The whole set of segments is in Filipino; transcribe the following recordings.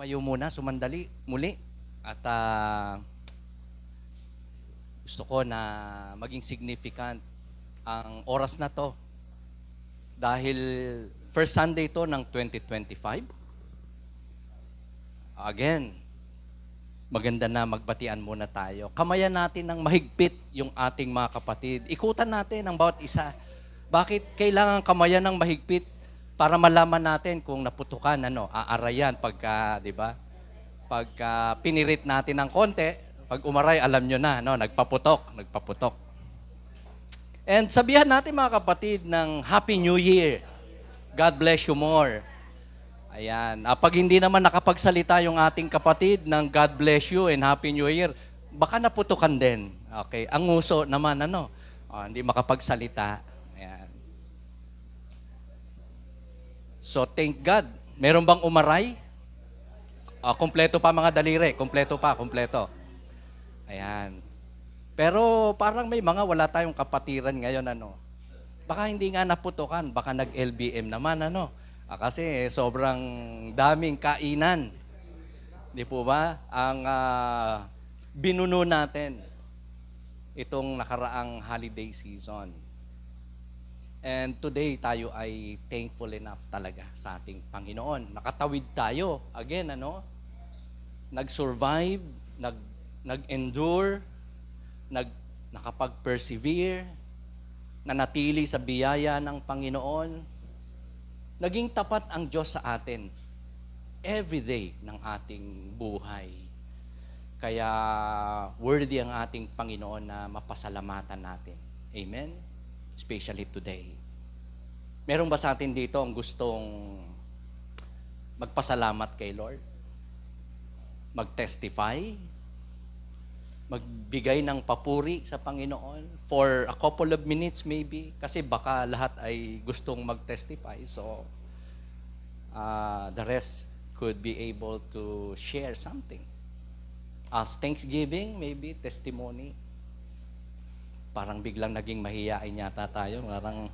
Tumayo muna, sumandali, muli. At gusto ko na maging significant ang oras na to. Dahil first Sunday to ng 2025. Again, maganda na magbatian muna tayo. Kamayan natin ng mahigpit yung ating mga kapatid. Ikutan natin ang bawat isa. Bakit kailangan kamayan ng mahigpit? Para malaman natin kung naputukan, aarayan pagka, di ba? Pagka pinirit natin ng konti, pag umaray, alam nyo na, nagpaputok. And sabihan natin mga kapatid ng Happy New Year. God bless you more. Ayan. Pag hindi naman nakapagsalita yung ating kapatid ng God bless you and Happy New Year, baka naputukan din. Okay. Ang nguso naman, hindi makapagsalita. Ayan. So, thank God. Meron bang umaray? Kompleto pa mga daliri. Kompleto. Ayan. Pero parang may mga wala tayong kapatiran ngayon, Baka hindi nga naputukan, baka nag-LBM naman, kasi sobrang daming kainan. Di po ba? Ang binuno natin itong nakaraang holiday season. And today, tayo ay thankful enough talaga sa ating Panginoon. Nakatawid tayo. Again, nag-survive, nag-endure, nakapag-persevere, nanatili sa biyaya ng Panginoon. Naging tapat ang Diyos sa atin every day ng ating buhay. Kaya worthy ang ating Panginoon na mapasalamatan natin. Amen? Especially today. Meron ba sa atin dito ang gustong magpasalamat kay Lord? Mag-testify? Magbigay ng papuri sa Panginoon for a couple of minutes maybe? Kasi baka lahat ay gustong mag-testify. So, the rest could be able to share something. As Thanksgiving, maybe testimony. Parang biglang naging mahiyain yata tayo. Parang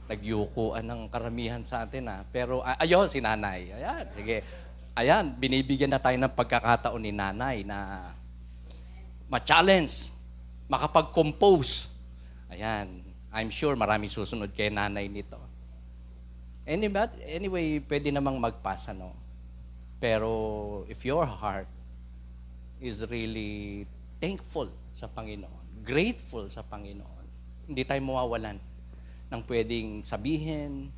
nagyukuan ng karamihan sa atin. Pero ayun, si Nanay. Ayan, sige. Ayan, binibigyan na tayo ng pagkakataon ni Nanay na ma-challenge, makapag-compose. Ayan, I'm sure maraming susunod kay Nanay nito. Anyway, pwede namang magpasa, Pero if your heart is really thankful sa Panginoon, grateful sa Panginoon, hindi tayo mawawalan ng pwedeng sabihin,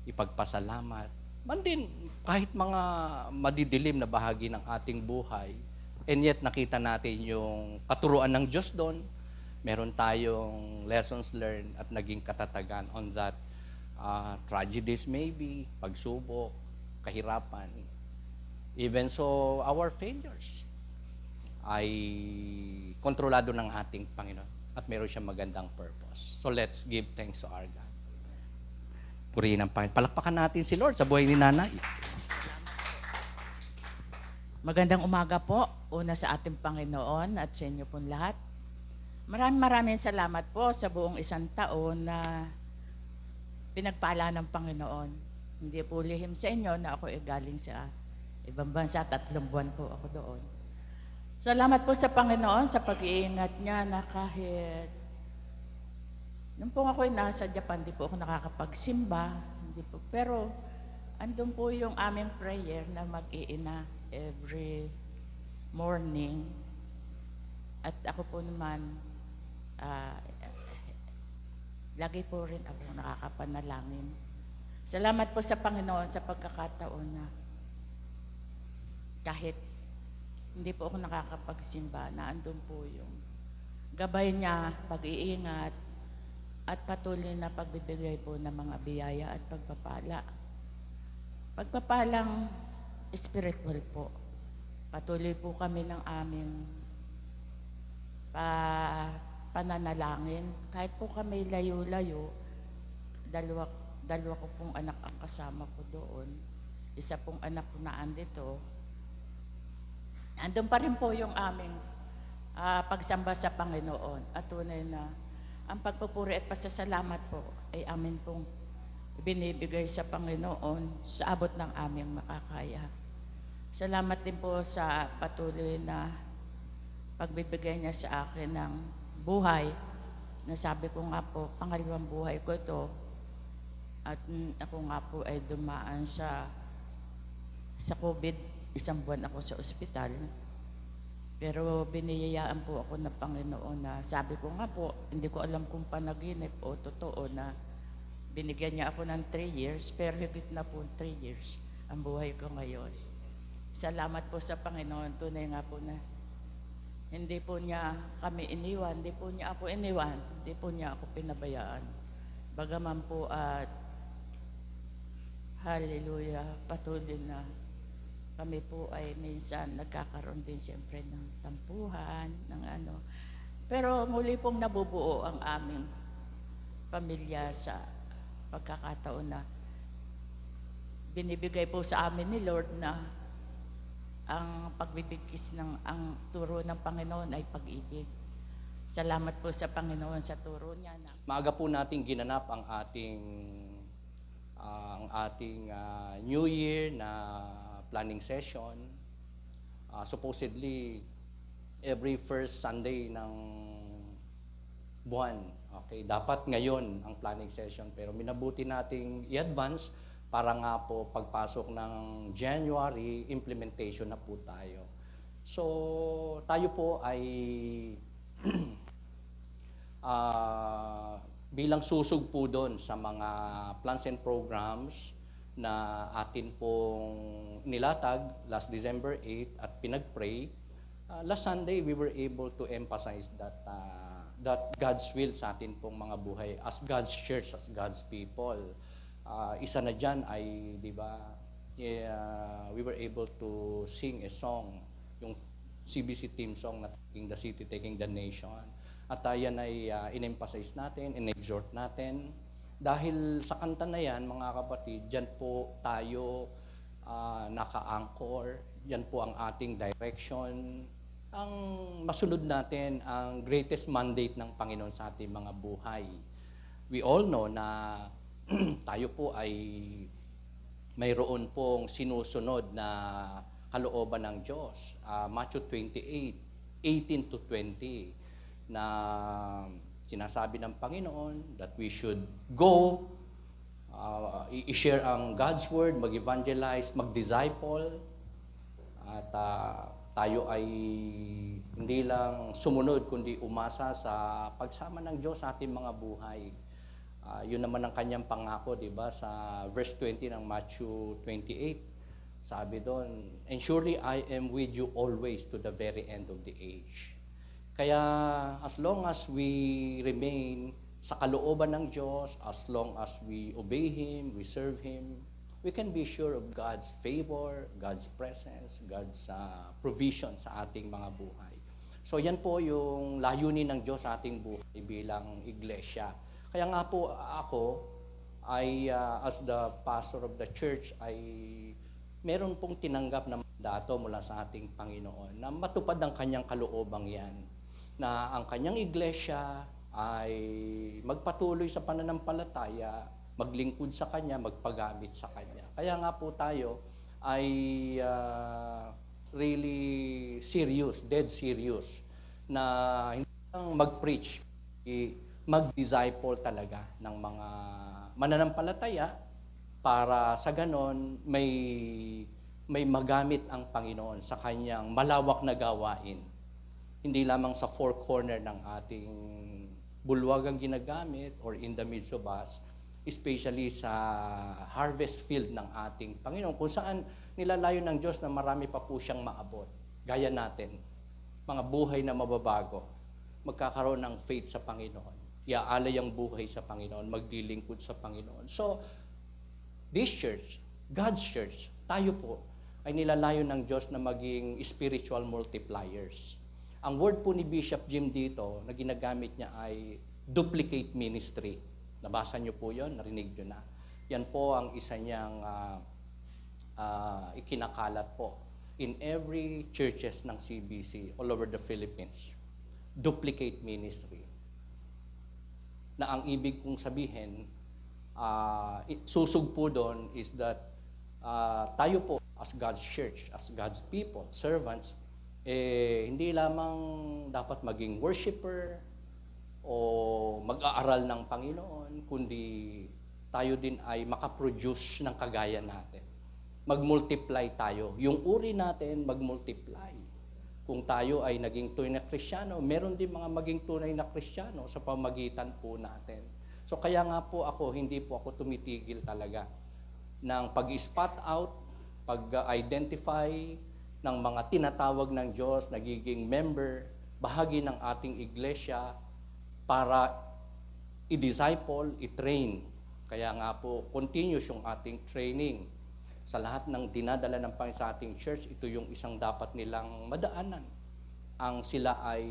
ipagpasalamat. Man din, kahit mga madidilim na bahagi ng ating buhay, and yet nakita natin yung katuruan ng Diyos doon, meron tayong lessons learned at naging katatagan on that tragedies maybe, pagsubok, kahirapan. Even so, our failures ay kontrolado ng ating Panginoon at meron siyang magandang purpose. So let's give thanks to our God. Purihin ang Panginoon. Palakpakan natin si Lord sa buhay ni Nanay. Magandang umaga po, una sa ating Panginoon at sa inyo pong lahat. Maraming salamat po sa buong isang taon na pinagpala ng Panginoon. Hindi po lihim sa inyo na ako galing sa ibang bansa, 3 buwan po ako doon. Salamat po sa Panginoon sa pag-iingat niya na kahit nung po ako nasa Japan, di po ako nakakapagsimba, hindi po. Pero andun po yung aming prayer na mag-iina every morning. At ako po naman, lagi po rin ako nakakapanalangin. Salamat po sa Panginoon sa pagkakataon na kahit hindi po ako nakakapagsimba, na andun po yung gabay niya, pag-iingat, at patuloy na pagbibigay po ng mga biyaya at pagpapala. Pagpapalang spiritual po. Patuloy po kami ng aming pananalangin. Kahit po kami layo-layo, dalawa ko pong anak ang kasama ko doon. Isa pong anak ko na andito. Andun pa rin po yung aming pagsamba sa Panginoon. At tunay na ang pagpupuri at pasasalamat po ay amin pong binibigay sa Panginoon sa abot ng aming makakaya. Salamat din po sa patuloy na pagbibigay niya sa akin ng buhay. Nasabi ko nga po, pangalawang buhay ko ito. At ako nga po ay dumaan sa COVID. Isang buwan ako sa ospital. Pero biniyayaan po ako ng Panginoon na sabi ko nga po, hindi ko alam kung panaginip o totoo na binigyan niya ako ng 3 years, pero higit na po 3 years ang buhay ko ngayon. Salamat po sa Panginoon. Tunay nga po na hindi po niya kami iniwan, hindi po niya ako iniwan, hindi po niya ako pinabayaan. Bagaman po at hallelujah, patuloy na kami po ay minsan nagkakaroon din siyempre ng tampuhan, ng ano. Pero muli pong nabubuo ang aming pamilya sa pagkakataon na binibigay po sa amin ni Lord na ang pagbibigkis ang turo ng Panginoon ay pag-ibig. Salamat po sa Panginoon sa turo niya na Maaga po nating ginanap ang ating New Year na planning session. Supposedly, every first Sunday ng buwan. Okay, dapat ngayon ang planning session, pero minabuti nating i-advance para nga po pagpasok ng January, implementation na po tayo. So, tayo po ay bilang susog po doon sa mga plans and programs na atin pong nilatag last December 8 at pinag-pray. Last Sunday, we were able to emphasize that God's will sa atin pong mga buhay as God's church, as God's people. Isa na dyan ay, di ba, we were able to sing a song, yung CBC team song na Taking the City, Taking the Nation. At yan ay in-emphasize natin, in-exhort natin. Dahil sa kanta na yan, mga kapatid, dyan po tayo naka-anchor, dyan po ang ating direction. Ang masunod natin ang greatest mandate ng Panginoon sa ating mga buhay. We all know na tayo po ay mayroon pong sinusunod na kalooban ng Diyos. Matthew 28:18 to 20 na sinasabi ng Panginoon that we should go, i-share ang God's Word, mag-evangelize, mag-disciple, at tayo ay hindi lang sumunod kundi umasa sa pagsama ng Diyos sa ating mga buhay. Yun naman ang kanyang pangako, di ba? Sa verse 20 ng Matthew 28, sabi doon, "And surely I am with you always to the very end of the age." Kaya as long as we remain sa kalooban ng Diyos, as long as we obey Him, we serve Him, we can be sure of God's favor, God's presence, God's provision sa ating mga buhay. So yan po yung layunin ng Diyos sa ating buhay bilang iglesia. Kaya nga po ako ay as the pastor of the church ay meron pong tinanggap na mandato mula sa ating Panginoon na matupad ang kanyang kaloobang yan, na ang kanyang iglesia ay magpatuloy sa pananampalataya, maglingkod sa kanya, magpagamit sa kanya. Kaya nga po tayo ay really serious, dead serious, na hindi lang mag-preach, mag-disciple talaga ng mga mananampalataya para sa ganon may magamit ang Panginoon sa kanyang malawak na gawain. Hindi lamang sa four corner ng ating bulwagang ginagamit or in the midst of us, especially sa harvest field ng ating Panginoon, kung saan nilalayo ng Diyos na marami pa po siyang maabot. Gaya natin, mga buhay na mababago, magkakaroon ng faith sa Panginoon, iaalay ang buhay sa Panginoon, magdilingkod sa Panginoon. So, this church, God's church, tayo po, ay nilalayo ng Diyos na maging spiritual multipliers. Ang word po ni Bishop Jim dito na ginagamit niya ay duplicate ministry. Nabasa niyo po yon, narinig niyo na. Yan po ang isa niyang ikinakalat po in every churches ng CBC all over the Philippines. Duplicate ministry. Na ang ibig kong sabihin, susog po doon is that tayo po as God's church, as God's people, servants, hindi lamang dapat maging worshiper o mag-aaral ng Panginoon, kundi tayo din ay makaproduce ng kagaya natin. Mag-multiply tayo. Yung uri natin, mag-multiply. Kung tayo ay naging tunay na Kristiyano, meron din mga maging tunay na Kristiyano sa pamagitan po natin. So kaya nga po ako, hindi po ako tumitigil talaga ng pag-spot out, pag-identify ng mga tinatawag ng Diyos, nagiging member, bahagi ng ating iglesia para i-disciple, i-train. Kaya nga po, continuous yung ating training. Sa lahat ng dinadala ng Panginoon sa ating church, ito yung isang dapat nilang madaanan. Ang sila ay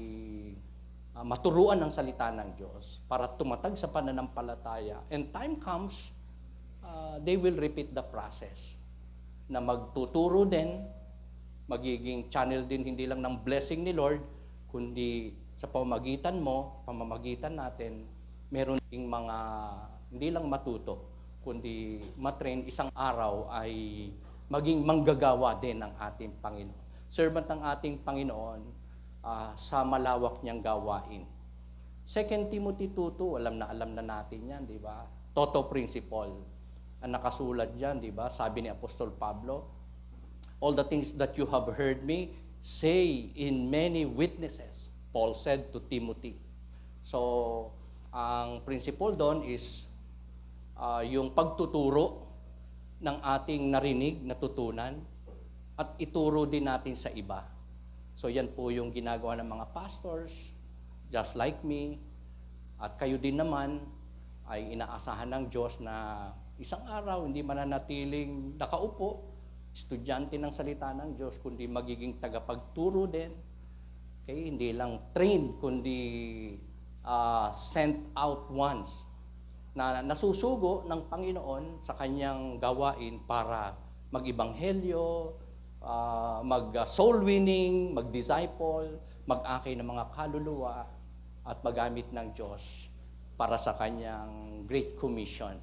maturuan ng salita ng Diyos para tumatag sa pananampalataya. And time comes, they will repeat the process na magtuturo din, magiging channel din hindi lang ng blessing ni Lord, kundi sa pamamagitan mo, pamamagitan natin, meron ding mga hindi lang matuto, kundi matrain isang araw ay maging manggagawa din ng ating Panginoon. Servant ng ating Panginoon sa malawak niyang gawain. 2 Timothy 2:2, alam na natin yan, di ba? Toto principle. Ang nakasulat dyan, di ba? Sabi ni Apostol Pablo, all the things that you have heard me say in many witnesses, Paul said to Timothy. So, ang principle doon is yung pagtuturo ng ating narinig, natutunan, at ituro din natin sa iba. So yan po yung ginagawa ng mga pastors, just like me, at kayo din naman ay inaasahan ng Diyos na isang araw hindi mananatiling nakaupo, estudyante ng salita ng Diyos, kundi magiging tagapagturo din. Okay? Hindi lang trained, kundi sent out once na nasusugo ng Panginoon sa kanyang gawain para mag-ibanghelyo, mag-soul winning, mag-disciple, mag-akay ng mga kaluluwa, at magamit ng Diyos para sa kanyang Great Commission.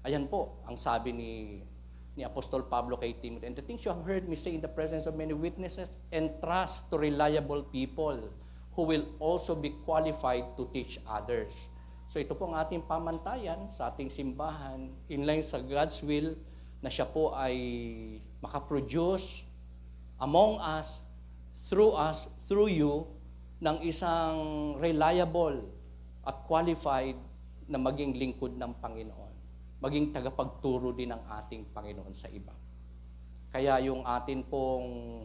Ayan po ang sabi ni Apostol Pablo kay Timothy, and the things you have heard me say in the presence of many witnesses, entrust to reliable people who will also be qualified to teach others. So ito po ang ating pamantayan sa ating simbahan, in line sa God's will, na siya po ay makaproduce among us, through you, ng isang reliable at qualified na maging lingkod ng Panginoon. Maging tagapagturo din ng ating Panginoon sa iba. Kaya yung atin pong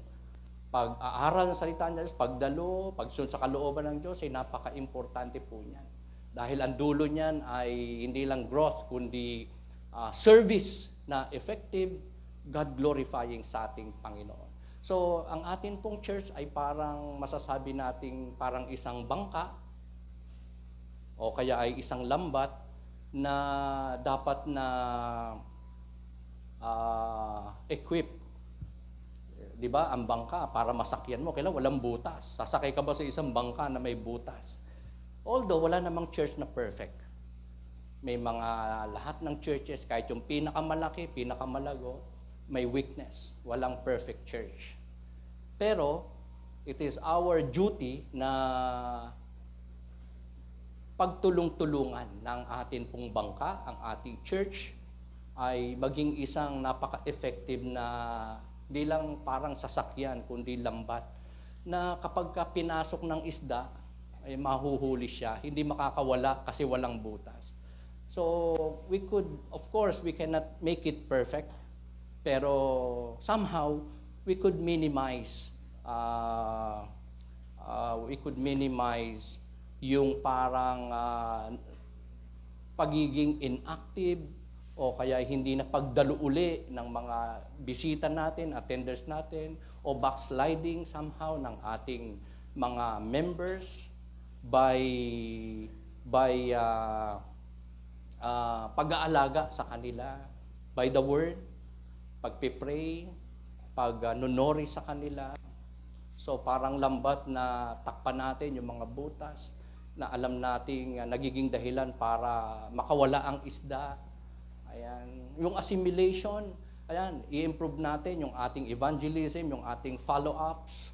pag-aaral ng salita ng Diyos, pagdalo, pagsunod sa kalooban ng Diyos, ay napaka-importante po niyan. Dahil ang dulo niyan ay hindi lang growth, kundi service na effective, God-glorifying sa ating Panginoon. So, ang atin pong church ay parang masasabi nating parang isang bangka o kaya ay isang lambat na dapat na equipped. Di ba? Ang bangka, para masakyan mo, kailangan walang butas. Sasakay ka ba sa isang bangka na may butas? Although, wala namang church na perfect. May mga lahat ng churches, kahit yung pinakamalaki, pinakamalago, may weakness. Walang perfect church. Pero, it is our duty na pagtulong-tulungan ng atin pong bangka, ang ating church, ay maging isang napaka-effective na di lang parang sasakyan, kundi lambat, na kapag ka pinasok ng isda, ay mahuhuli siya, hindi makakawala kasi walang butas. So, we could, of course, we cannot make it perfect, pero somehow, we could minimize yung parang pagiging inactive o kaya hindi na pagdalo uli ng mga bisita natin, attenders natin, o backsliding somehow ng ating mga members by pag-aalaga sa kanila, by the word, pagpipray, pag-nunori sa kanila. So parang lambat na takpan natin yung mga butas na alam nating nagiging dahilan para makawala ang isda. Ayan. Yung assimilation, Ayan, i-improve natin yung ating evangelism, yung ating follow-ups,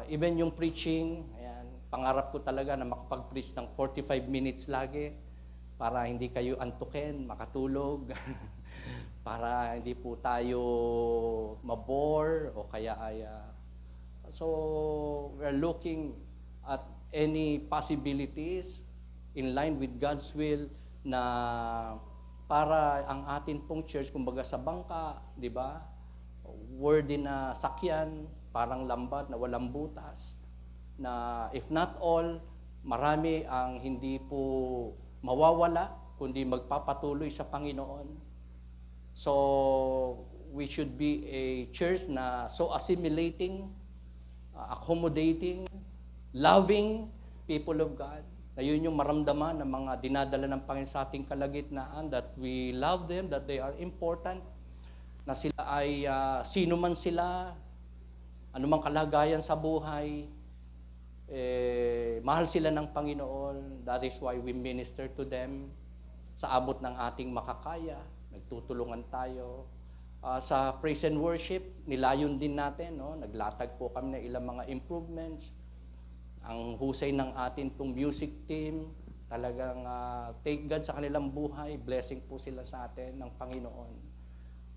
even yung preaching. Ayan, pangarap ko talaga na makapag-preach ng 45 minutes lagi para hindi kayo antukin, makatulog, para hindi po tayo mabore o kaya ay so we're looking at any possibilities in line with God's will na para ang atin pong church, kumbaga sa bangka, di ba? Worthy na sakyan, parang lambat na walang butas, na if not all, marami ang hindi po mawawala, kundi magpapatuloy sa Panginoon. So, we should be a church na so assimilating, accommodating, loving people of God. Na yun yung maramdaman ng mga dinadala ng Panginoon sa ating kalagitnaan, that we love them, that they are important, na sila ay sino man sila, anumang kalagayan sa buhay, mahal sila ng Panginoon. That is why we minister to them. Sa abot ng ating makakaya, nagtutulungan tayo. Sa praise and worship, nilayon din natin, no? Naglatag po kami ng ilang mga improvements. Ang husay ng atin pong music team, talagang take God sa kanilang buhay, blessing po sila sa atin ng Panginoon.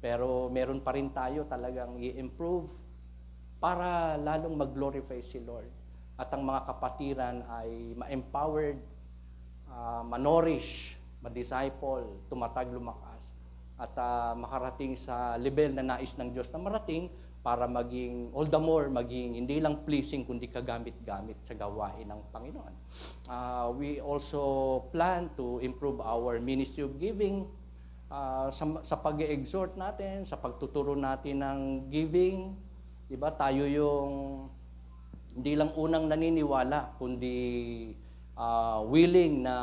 Pero meron pa rin tayo talagang i-improve para lalong mag-glorify si Lord. At ang mga kapatiran ay ma-empowered, ma-nourish, ma-disciple, tumatag, lumakas, at makarating sa level na nais ng Diyos na marating, para maging, all the more, maging hindi lang pleasing, kundi kagamit-gamit sa gawain ng Panginoon. We also plan to improve our ministry of giving sa pag-exhort natin, sa pagtuturo natin ng giving. Diba? Tayo yung hindi lang unang naniniwala, kundi willing na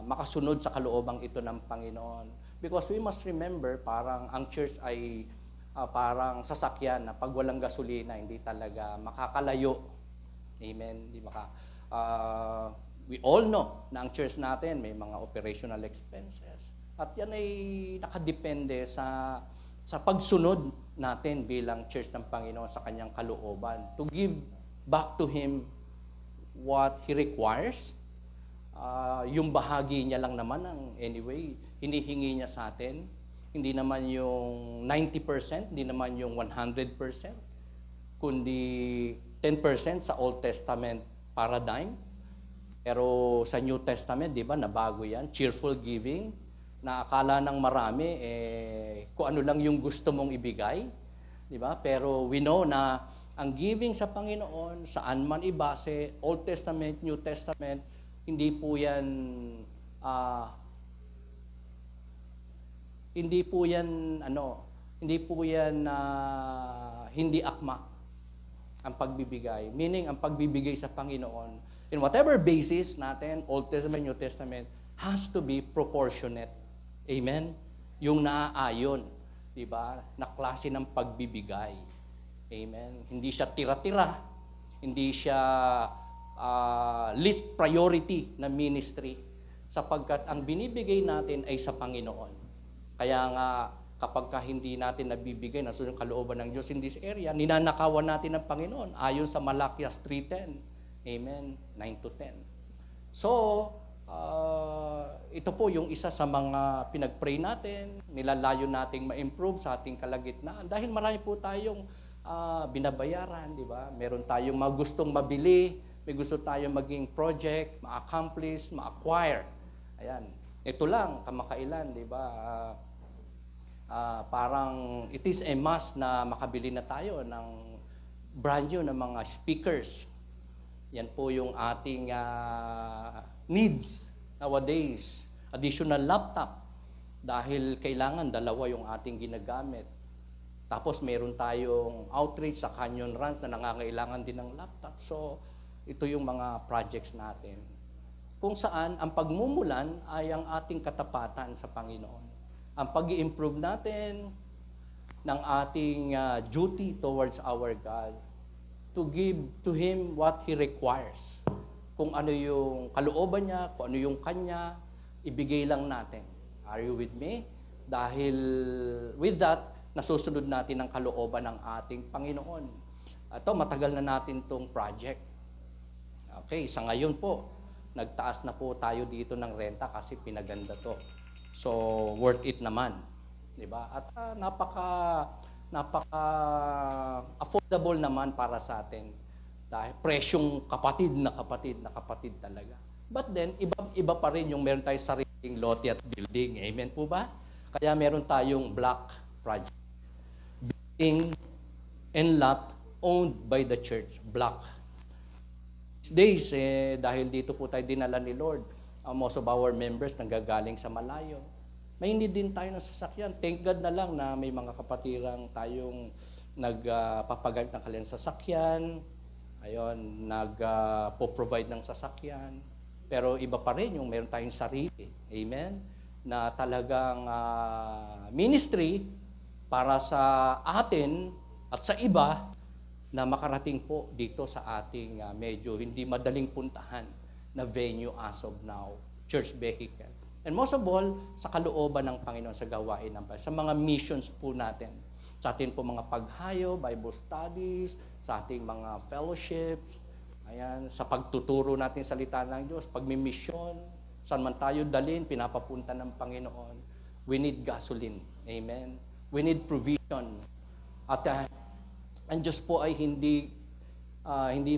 makasunod sa kaloobang ito ng Panginoon. Because we must remember, parang ang church ay parang sasakyan na pag walang gasolina, hindi talaga makakalayo. Amen? We all know na ang church natin may mga operational expenses. At yan ay nakadepende sa pagsunod natin bilang church ng Panginoon sa kanyang kalooban. To give back to Him what He requires. Yung bahagi niya lang naman ang anyway, hinihingi niya sa atin. Hindi naman yung 90%, hindi naman yung 100%, kundi 10% sa Old Testament paradigm. Pero sa New Testament, di ba, nabago yan, cheerful giving, na akala ng marami, kung ano lang yung gusto mong ibigay. Di ba? Pero we know na ang giving sa Panginoon, saan man ibase, Old Testament, New Testament, hindi po yan hindi akma ang pagbibigay. Meaning, ang pagbibigay sa Panginoon, in whatever basis natin, Old Testament, New Testament, has to be proportionate. Amen? Yung naaayon, di ba? Na klase ng pagbibigay. Amen? Hindi siya tira-tira. Hindi siya least priority na ministry. Sapagkat ang binibigay natin ay sa Panginoon. Kaya nga, kapag hindi natin nabibigay na yung kalooban ng Diyos in this area, ninanakawan natin ng Panginoon ayon sa Malakias 3:10. Amen? 9-10. So, ito po yung isa sa mga pinag-pray natin, nilalayo nating ma-improve sa ating kalagitnaan. Dahil marami po tayong binabayaran, di ba? Meron tayong mga gustong mabili, may gusto tayong maging project, ma-accomplish, ma-acquire. Ayan. Ito lang, kamakailan, di ba? Parang it is a must na makabili na tayo ng brand new na mga speakers. Yan po yung ating needs nowadays. Additional laptop. Dahil kailangan dalawa yung ating ginagamit. Tapos meron tayong outreach sa Canyon Ranch na nangangailangan din ng laptop. So, ito yung mga projects natin. Kung saan ang pagmumulan ay ang ating katapatan sa Panginoon. Ang pag-i-improve natin ng ating duty towards our God to give to Him what He requires. Kung ano yung kalooban niya, kung ano yung kanya, ibigay lang natin. Are you with me? Dahil with that, nasusunod natin ang kalooban ng ating Panginoon. Ito, matagal na natin itong project. Okay, sa ngayon po, nagtaas na po tayo dito ng renta kasi pinaganda to. So, worth it naman. Diba? At napaka affordable naman para sa atin. Dahil presyong kapatid na kapatid talaga. But then, iba pa rin yung meron tayong sariling lote at building. Amen po ba? Kaya meron tayong block project. Building and lot owned by the church. Block. These days, dahil dito po tayo dinala ni Lord, most of our members nanggagaling sa malayo. May need din tayo ng sasakyan. Thank God na lang na may mga kapatirang tayong nagpapagamit ng kanilang sasakyan. Ayun, nagpo-provide ng sasakyan. Pero iba pa rin yung meron tayong sarili. Amen? Na talagang ministry para sa atin at sa iba na makarating po dito sa ating medyo hindi madaling puntahan na venue as of now, church vehicle. And most of all, sa kalooban ng Panginoon sa gawain ng Panginoon, sa mga missions po natin, sa ating po mga paghayo, Bible studies, sa ating mga fellowships, ayan, sa pagtuturo natin salita ng Diyos, pagmimisyon, saan man tayo dalhin, pinapapunta ng Panginoon. We need gasoline. Amen? We need provision. At ang Diyos po ay hindi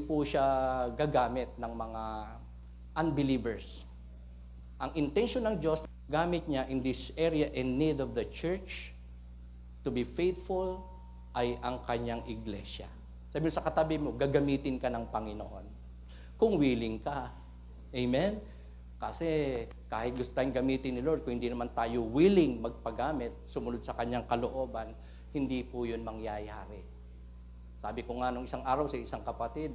po siya gagamit ng mga unbelievers. Ang intention ng Diyos, gamit niya in this area in need of the church to be faithful ay ang kanyang iglesia. Sabi mo sa katabi mo, gagamitin ka ng Panginoon. Kung willing ka. Amen? Kasi kahit gusto tayong gamitin ni Lord, kung hindi naman tayo willing magpagamit, sumunod sa kanyang kalooban, hindi po yun mangyayari. Sabi ko nga nung isang araw sa isang kapatid,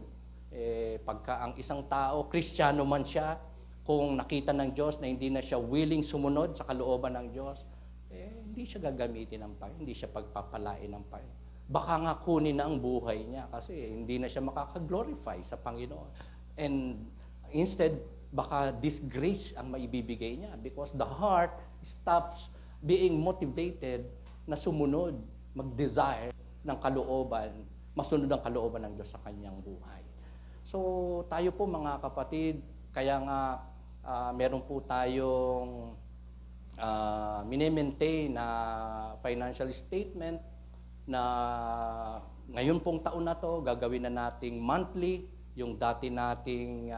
pagka ang isang tao, Kristiyano man siya, kung nakita ng Diyos na hindi na siya willing sumunod sa kalooban ng Diyos, hindi siya gagamitin ng Panginoon, hindi siya pagpapalain ng Panginoon. Baka nga kunin na ang buhay niya kasi hindi na siya makaka-glorify sa Panginoon. And instead, baka disgrace ang maibibigay niya because the heart stops being motivated na sumunod, mag-desire ng kalooban, masunod ang kalooban ng Diyos sa kanyang buhay. So, tayo po mga kapatid, kaya nga meron po tayong mini-maintain na financial statement na ngayon pong taon na to, gagawin na nating monthly, yung dati nating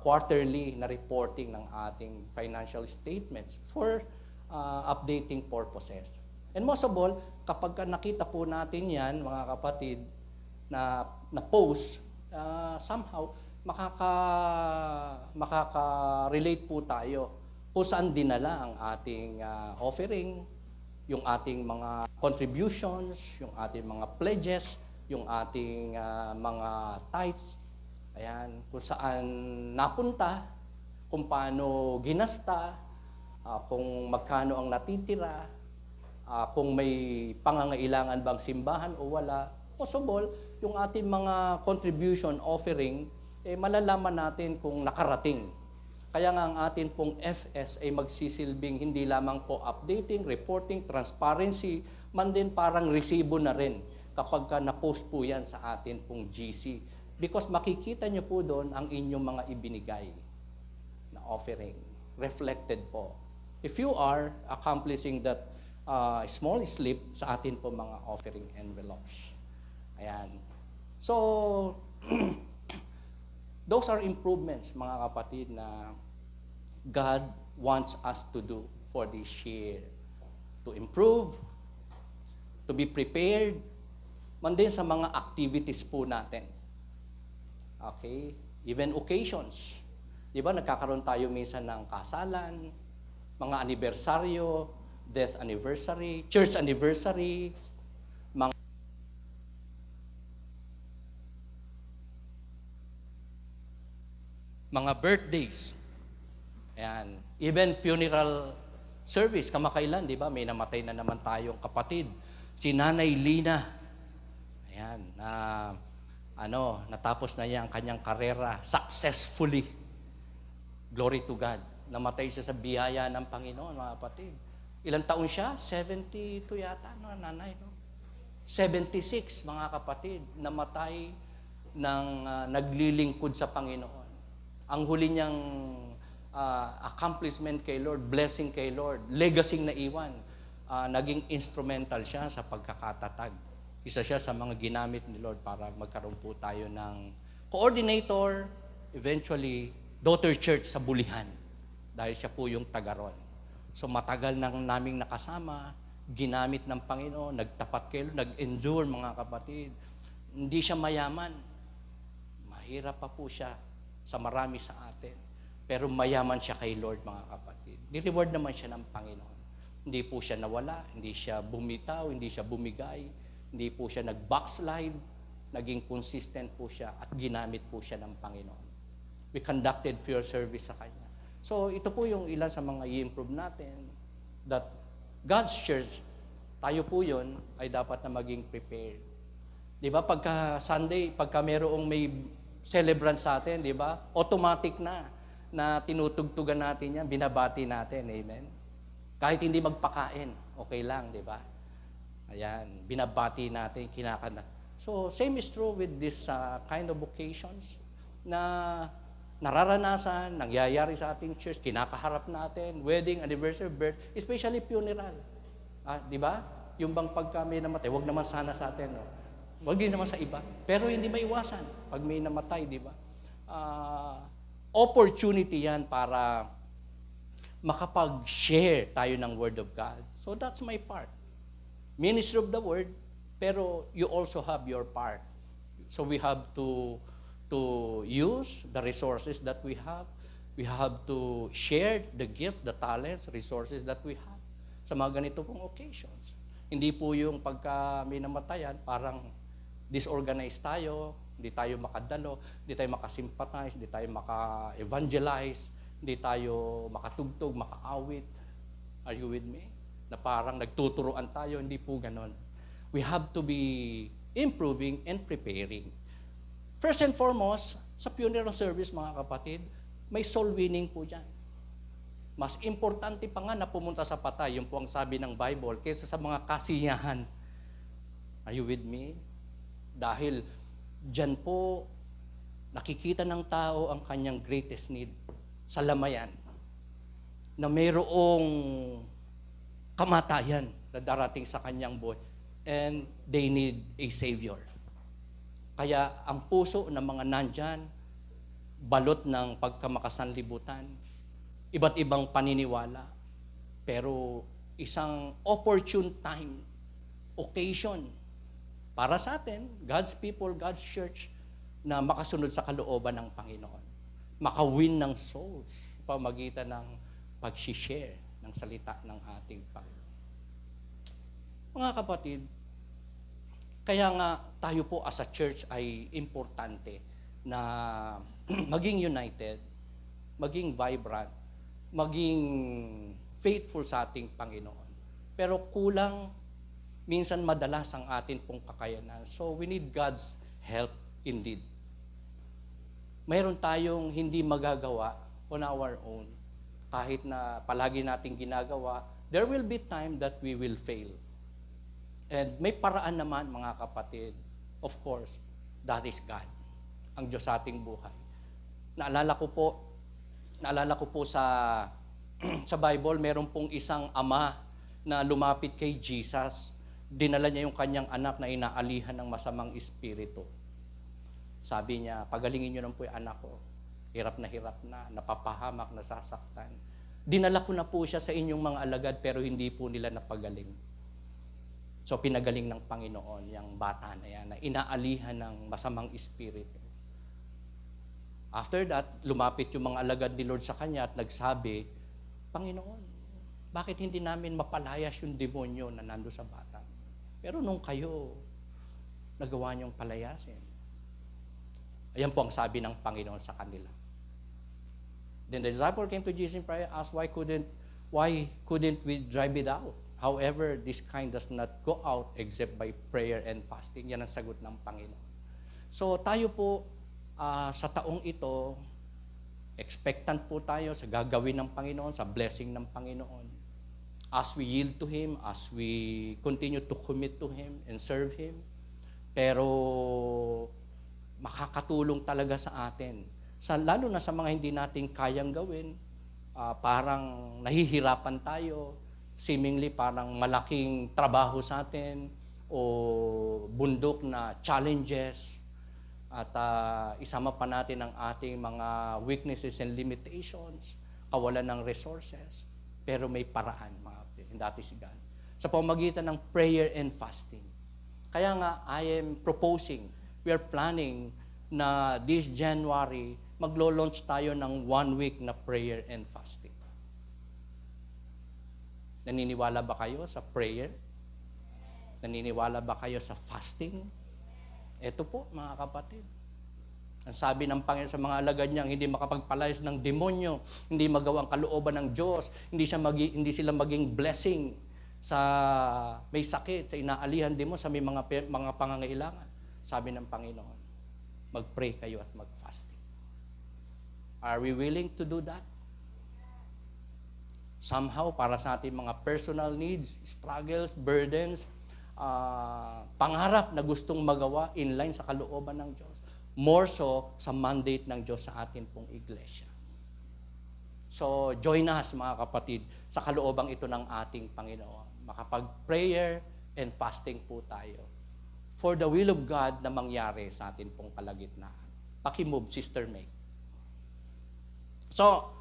quarterly na reporting ng ating financial statements for updating purposes. And most of all, kapag nakita po natin yan, mga kapatid, na post, somehow, makaka-relate po tayo kung saan dinala ang ating offering, yung ating mga contributions, yung ating mga pledges, yung ating mga tithes, ayan, kung saan napunta, kung paano ginasta, kung magkano ang natitira, kung may pangangailangan bang simbahan o wala. Possible, yung ating mga contribution offering, malalaman natin kung nakarating. Kaya nga ang atin pong FS ay magsisilbing hindi lamang po updating, reporting, transparency, man din parang resibo na rin kapag na-post po yan sa atin pong GC. Because makikita nyo po doon ang inyong mga ibinigay na offering, reflected po. If you are accomplishing that small slip sa atin po mga offering envelopes. Ayan. So, those are improvements, mga kapatid, na God wants us to do for this year. To improve, to be prepared, man din sa mga activities po natin. Okay? Even occasions. Di ba, nagkakaroon tayo minsan ng kasalan, mga anibersaryo, death anniversary, church anniversary, mga birthdays. Ayan. Even funeral service, kamakailan, di ba? May namatay na naman tayong kapatid. Si Nanay Lina. Ayan. Natapos na niya ang kanyang karera successfully. Glory to God. Namatay siya sa biyaya ng Panginoon, mga kapatid. Ilang taon siya? 72 yata, no, nanay, no? 76, mga kapatid, namatay ng naglilingkod sa Panginoon. Ang huli niyang accomplishment kay Lord, blessing kay Lord, legacy na iwan, naging instrumental siya sa pagkakatatag. Isa siya sa mga ginamit ni Lord para magkaroon po tayo ng coordinator, eventually, daughter church sa Bulihan. Dahil siya po yung taga-ron. So matagal nang naming nakasama, ginamit ng Panginoon, nagtapat kay Lord, nag-endure mga kapatid. Hindi siya mayaman. Mahirap pa po siya sa marami sa atin. Pero mayaman siya kay Lord mga kapatid. Ni-reward naman siya ng Panginoon. Hindi po siya nawala, hindi siya bumitaw, hindi siya bumigay, hindi po siya nag-backslide, naging consistent po siya at ginamit po siya ng Panginoon. We conducted prayer service sa Kanya. So ito po yung ilan sa mga i-improve natin that God's church, tayo po yun, ay dapat na maging prepared. Di ba? Pagka Sunday, pagka mayroong may celebrant sa atin, di ba? Automatic na tinutugtugan natin yan, binabati natin. Amen? Kahit hindi magpakain, okay lang, di ba? Ayan, binabati natin, kinakanta. So, same is true with this kind of occasions na nararanasan, nangyayari sa ating church, kinakaharap natin, wedding, anniversary, birth, especially funeral. Di ba? Yung bang pagka may namatay, wag naman sana sa atin, no? Wag din naman sa iba. Pero hindi maiwasan pag may namatay, di ba? Opportunity yan para makapag-share tayo ng Word of God. So that's my part. Ministry of the Word, pero you also have your part. So we have to use the resources that we have. We have to share the gifts, the talents, resources that we have sa mga ganito pong occasions. Hindi po yung pagka may namatayan, parang disorganized tayo, hindi tayo makadalo, hindi tayo makasympathize, hindi tayo maka-evangelize, hindi tayo makatugtog, makaawit. Are you with me? Na parang nagtuturuan tayo, hindi po ganon. We have to be improving and preparing. First and foremost, sa funeral service, mga kapatid, may soul winning po dyan. Mas importante pa nga na pumunta sa patay, yung po ang sabi ng Bible, kaysa sa mga kasiyahan. Are you with me? Dahil dyan po, nakikita ng tao ang kanyang greatest need sa lamayan. Na mayroong kamatayan na darating sa kanyang buhay. And they need a Savior. Kaya ang puso ng mga nandyan, balot ng pagkamakasanlibutan, iba't ibang paniniwala, pero isang opportune time, occasion, para sa atin, God's people, God's church, na makasunod sa kalooban ng Panginoon. Makawin ng souls, pamagitan ng pag-share ng salita ng ating Panginoon. Mga kapatid, kaya nga tayo po as a church ay importante na maging united, maging vibrant, maging faithful sa ating Panginoon. Pero kulang, minsan madalas ang atin pong kakayanan. So we need God's help indeed. Mayroon tayong hindi magagawa on our own. Kahit na palagi nating ginagawa, there will be time that we will fail. And may paraan naman, mga kapatid. Of course, that is God. Ang Diyos sa ating buhay. Naalala ko po sa sa Bible, meron pong isang ama na lumapit kay Jesus. Dinala niya yung kanyang anak na inaalihan ng masamang espiritu. Sabi niya, pagalingin niyo lang po yung anak ko. Hirap na, napapahamak, nasasaktan. Dinala ko na po siya sa inyong mga alagad pero hindi po nila napagaling. So pinagaling ng Panginoon yung bata na yan, na inaalihan ng masamang espiritu. After that, lumapit yung mga alagad ni Lord sa kanya at nagsabi, Panginoon, bakit hindi namin mapalayas yung demonyo na nando sa bata? Pero nung kayo, nagawa niyong palayasin. Ayan po ang sabi ng Panginoon sa kanila. Then the disciple came to Jesus in prayer, asked, why couldn't we drive it out? However, this kind does not go out except by prayer and fasting. Yan ang sagot ng Panginoon. So tayo po, sa taong ito, expectant po tayo sa gagawin ng Panginoon, sa blessing ng Panginoon. as we yield to Him, as we continue to commit to Him and serve Him. Pero makakatulong talaga sa atin. Lalo na sa mga hindi natin kayang gawin, parang nahihirapan tayo, seemingly parang malaking trabaho sa atin o bundok na challenges at isama pa natin ang ating mga weaknesses and limitations, kawalan ng resources, pero may paraan, mga dati si God, sa pamamagitan ng prayer and fasting. Kaya nga, I am proposing, we are planning na this January, maglo-launch tayo ng 1 week na prayer and fasting. Naniniwala ba kayo sa prayer? Naniniwala ba kayo sa fasting? Ito po, mga kapatid. Ang sabi ng Panginoon sa mga alagad niyang hindi makapagpalayas ng demonyo, hindi magawa ang kalooban ng Diyos, hindi sila maging blessing sa may sakit, sa inaalihan din mo, sa may mga pangangailangan. Sabi ng Panginoon, mag-pray kayo at mag-fasting. Are we willing to do that? Somehow, para sa ating mga personal needs, struggles, burdens, pangarap na gustong magawa in line sa kalooban ng Diyos. More so sa mandate ng Diyos sa atin pong iglesia. So, join us mga kapatid sa kaloobang ito ng ating Panginoon. Makapag-prayer and fasting po tayo for the will of God na mangyari sa atin pong kalagitnaan. Pakimove, Sister May. So,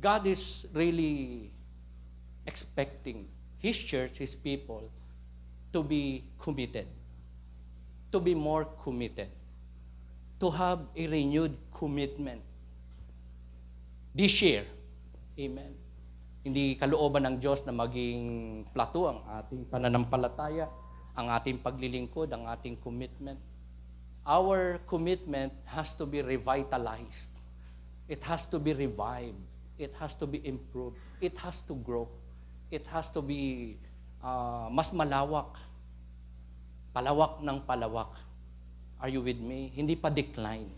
God is really expecting His church, His people, to be committed, to be more committed, to have a renewed commitment this year. Amen. Hindi kalooban ng Diyos na maging plato ang ating pananampalataya, ang ating paglilingkod, ang ating commitment. Our commitment has to be revitalized. It has to be revived. It has to be improved. It has to grow. It has to be mas malawak. Palawak ng palawak. Are you with me? Hindi pa decline.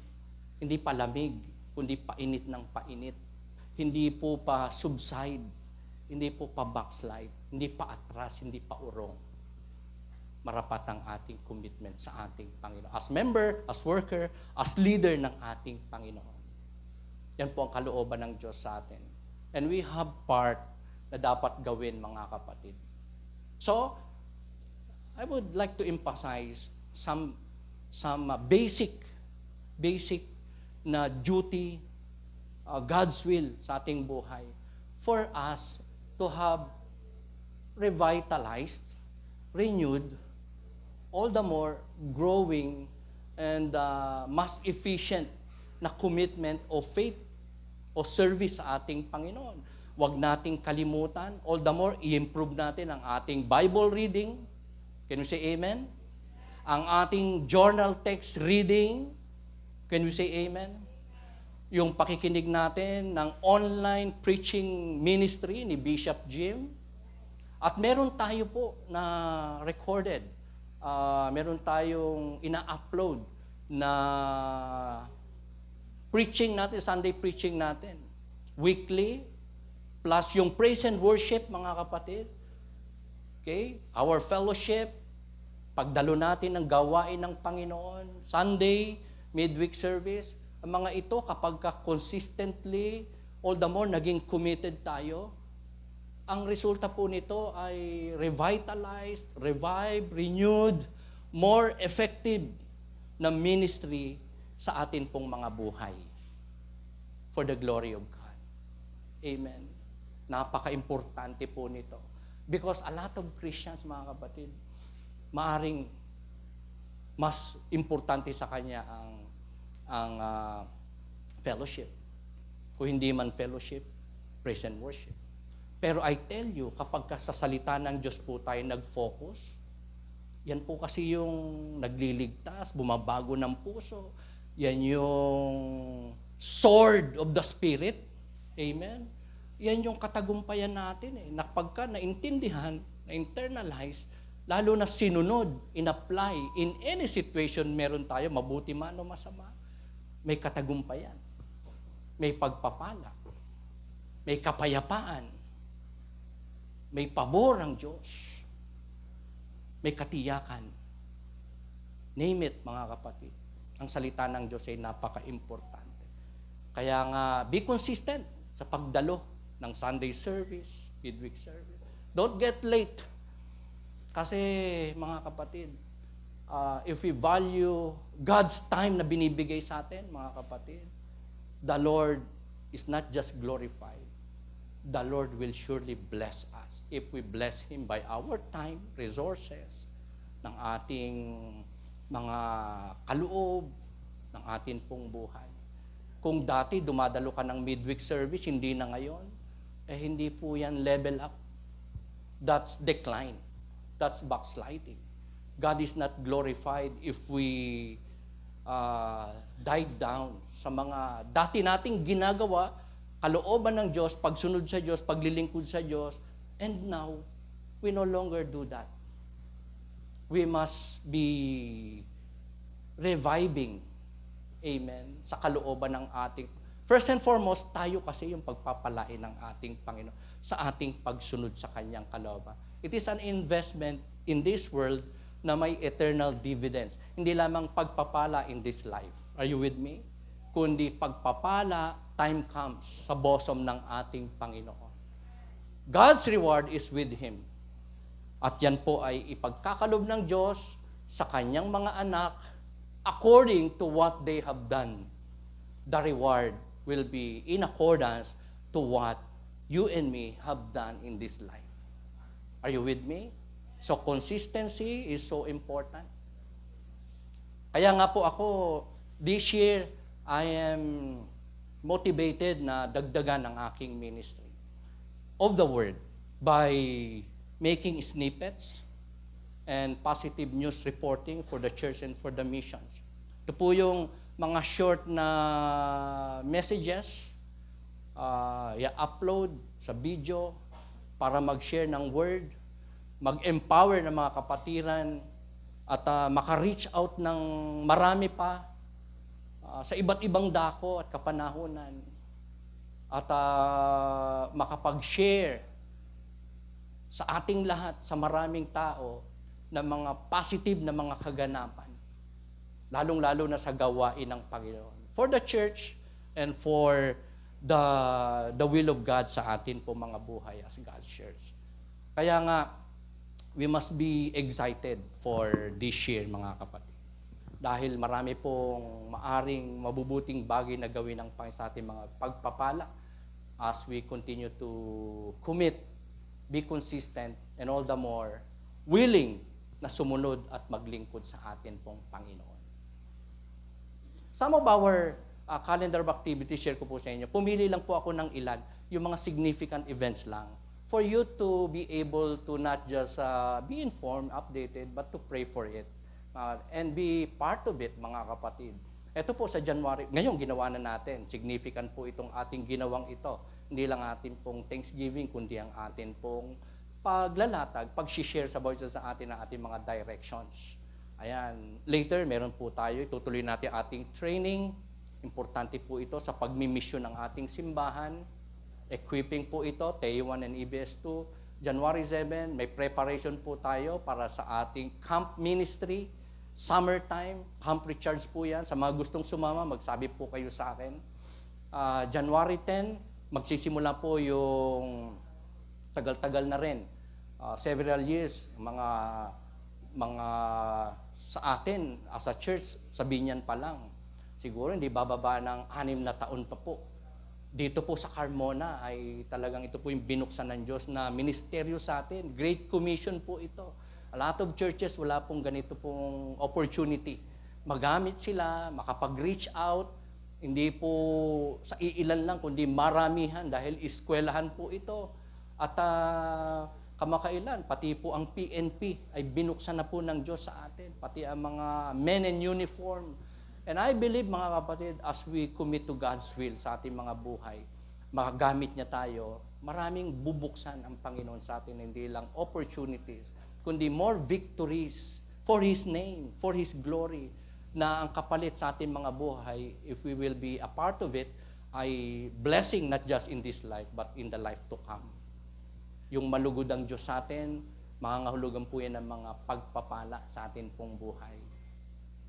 Hindi pa lamig, kundi painit ng painit. Hindi po pa subside. Hindi po pa backslide. Hindi pa atras, hindi pa urong. Marapat ang ating commitment sa ating Panginoon. As member, as worker, as leader ng ating Panginoon. Yan po ang kalooban ng Diyos sa atin. And we have part na dapat gawin, mga kapatid. So, I would like to emphasize some basic na duty, God's will sa ating buhay for us to have revitalized, renewed, all the more growing and mas efficient na commitment o faith o service sa ating Panginoon. Huwag nating kalimutan, all the more i-improve natin ang ating Bible reading. Can you say amen? Ang ating journal text reading. Can you say amen? Yung pakikinig natin ng online preaching ministry ni Bishop Jim. At meron tayo po na recorded. Meron tayong ina-upload na preaching natin, Sunday preaching natin. Weekly, plus yung praise and worship, mga kapatid. Okay? Our fellowship, pagdalo natin ng gawain ng Panginoon, Sunday, midweek service, ang mga ito kapag consistently, all the more naging committed tayo, ang resulta po nito ay revitalized, revived, renewed, more effective na ministry sa atin pong mga buhay for the glory of God. Amen. Napaka-importante po nito. Because a lot of Christians, mga kapatid, maaring mas importante sa kanya ang fellowship. Kung hindi man fellowship, praise and worship. Pero I tell you, kapag sa salita ng Diyos po tayo nag-focus, yan po kasi yung nagliligtas, bumabago ng puso, yan yung sword of the Spirit. Amen? Yan yung katagumpayan natin. Napagka naintindihan, na-internalize, lalo na sinunod, in-apply, in any situation meron tayo, mabuti man o masama, may katagumpayan, may pagpapala, may kapayapaan, May pabor ang Diyos. May katiyakan. Name it, mga kapatid. Ang salita ng Diyos ay napaka-importante. Kaya nga, be consistent sa pagdalo ng Sunday service, midweek service. Don't get late. Kasi, mga kapatid, if we value God's time na binibigay sa atin, mga kapatid, the Lord is not just glorified. The Lord will surely bless us if we bless Him by our time, resources, ng ating mga kaloob, ng ating pong buhay. Kung dati dumadalo ka ng midweek service, hindi na ngayon, hindi po yan level up. That's decline. That's backsliding. God is not glorified if we died down sa mga dati nating ginagawa, kalooban ng Diyos, pagsunod sa Diyos, paglilingkod sa Diyos, and now, we no longer do that. We must be reviving, amen, sa kalooban ng ating, first and foremost, tayo kasi yung pagpapalain ng ating Panginoon sa ating pagsunod sa Kanyang kalooban. It is an investment in this world na may eternal dividends. Hindi lamang pagpapala in this life. Are you with me? Kundi pagpapala, time comes sa bosom ng ating Panginoon. God's reward is with Him. At yan po ay ipagkakalob ng Diyos sa Kanyang mga anak according to what they have done. The reward will be in accordance to what you and me have done in this life. Are you with me? So consistency is so important. Kaya nga po ako, this year, I am motivated na dagdagan ang aking ministry of the Word by making snippets and positive news reporting for the church and for the missions. Ito po yung mga short na messages, i-upload sa video para mag-share ng Word, mag-empower ng mga kapatiran, at maka-reach out ng marami pa sa iba't ibang dako at kapanahunan, at makapag-share sa ating lahat, sa maraming tao, ng mga positive na mga kaganapan, lalong-lalo na sa gawain ng Panginoon. For the church and for the will of God sa atin po mga buhay as God's church. Kaya nga, we must be excited for this year, mga kapatid. Dahil marami pong maaring mabubuting bagay na gawin ng Panginoon sa ating mga pagpapala as we continue to commit, be consistent, and all the more willing na sumunod at maglingkod sa atin pong Panginoon. Some of our calendar of activities, share ko po sa inyo. Pumili lang po ako ng ilan, yung mga significant events lang, for you to be able to not just be informed, updated, but to pray for it. And be part of it, mga kapatid. Ito po sa January, ngayon ginawa na natin, significant po itong ating ginawang ito. Hindi lang atin pong Thanksgiving, kundi ang atin pong paglalatag, pag-share sa bawat isa sa atin ng ating mga directions. Ayan, later meron po tayo, itutuloy natin ating training. Importante po ito sa pagmimisyon ng ating simbahan. Equipping po ito, T1 and EBS2. January 7, may preparation po tayo para sa ating camp ministry. Summertime, camp recharge po yan. Sa mga gustong sumama, magsabi po kayo sa akin. January 10, magsisimula po yung tagal-tagal na rin. Several years, mga sa atin, as a church, sabihin yan pa lang. Siguro hindi bababa ng 6 na taon pa po. Dito po sa Carmona ay talagang ito po yung binuksan ng Diyos na ministeryo sa atin. Great Commission po ito. A lot of churches, wala pong ganito pong opportunity. Magamit sila, makapag-reach out, hindi po sa iilan lang, kundi maramihan dahil eskwelahan po ito. At kamakailan, pati po ang PNP ay binuksan na po ng Diyos sa atin. Pati ang mga men in uniform. And I believe, mga kapatid, as we commit to God's will sa ating mga buhay, makagamit niya tayo, maraming bubuksan ang Panginoon sa atin, hindi lang opportunities, kundi more victories for His name, for His glory, na ang kapalit sa ating mga buhay, if we will be a part of it, ay blessing not just in this life, but in the life to come. yung malugod ang Diyos sa atin, mangangahulugan po yan ng mga pagpapala sa atin pong buhay.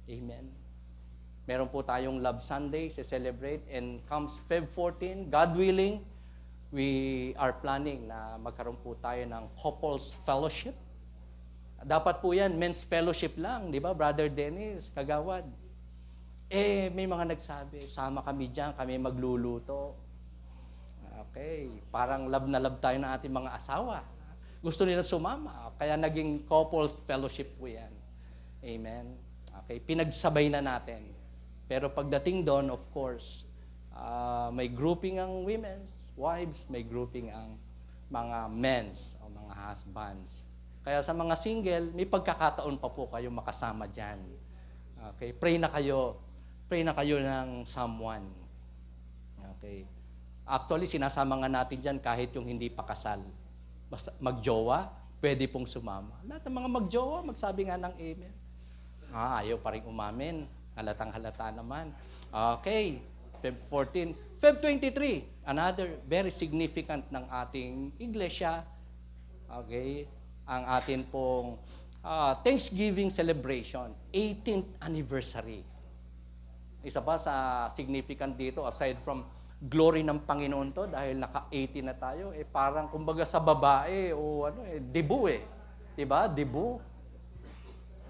Amen. Meron po tayong Love Sunday to celebrate, and comes Feb 14, God willing, we are planning na magkaroon po tayo ng couples fellowship. Dapat po yan, men's fellowship lang, di ba, Brother Dennis, Kagawad? May mga nagsabi, sama kami dyan, kami magluluto. Okay, parang love na love tayo ng ating mga asawa. Gusto nila sumama, kaya naging couples fellowship po yan. Amen. Okay, pinagsabay na natin. Pero pagdating doon, of course, may grouping ang women's wives, may grouping ang mga men's o mga husbands. Kaya sa mga single, may pagkakataon pa po kayo makasama dyan. Okay, pray na kayo. Pray na kayo ng someone. Okay. Actually, sinasama nga natin dyan kahit yung hindi pa kasal. Basta magjowa, pwede pong sumama. Lahat ng mga magjowa, magsabi nga ng amen. Ayaw pa rin umamin. Halatang halata naman. Okay, Feb 14. Feb 23, another very significant ng ating iglesia. Okay, ang atin pong Thanksgiving celebration, 18th anniversary. Isa pa sa significant dito, aside from glory ng Panginoon to, dahil naka-18 na tayo, parang kumbaga sa babae, debu Diba? Debu.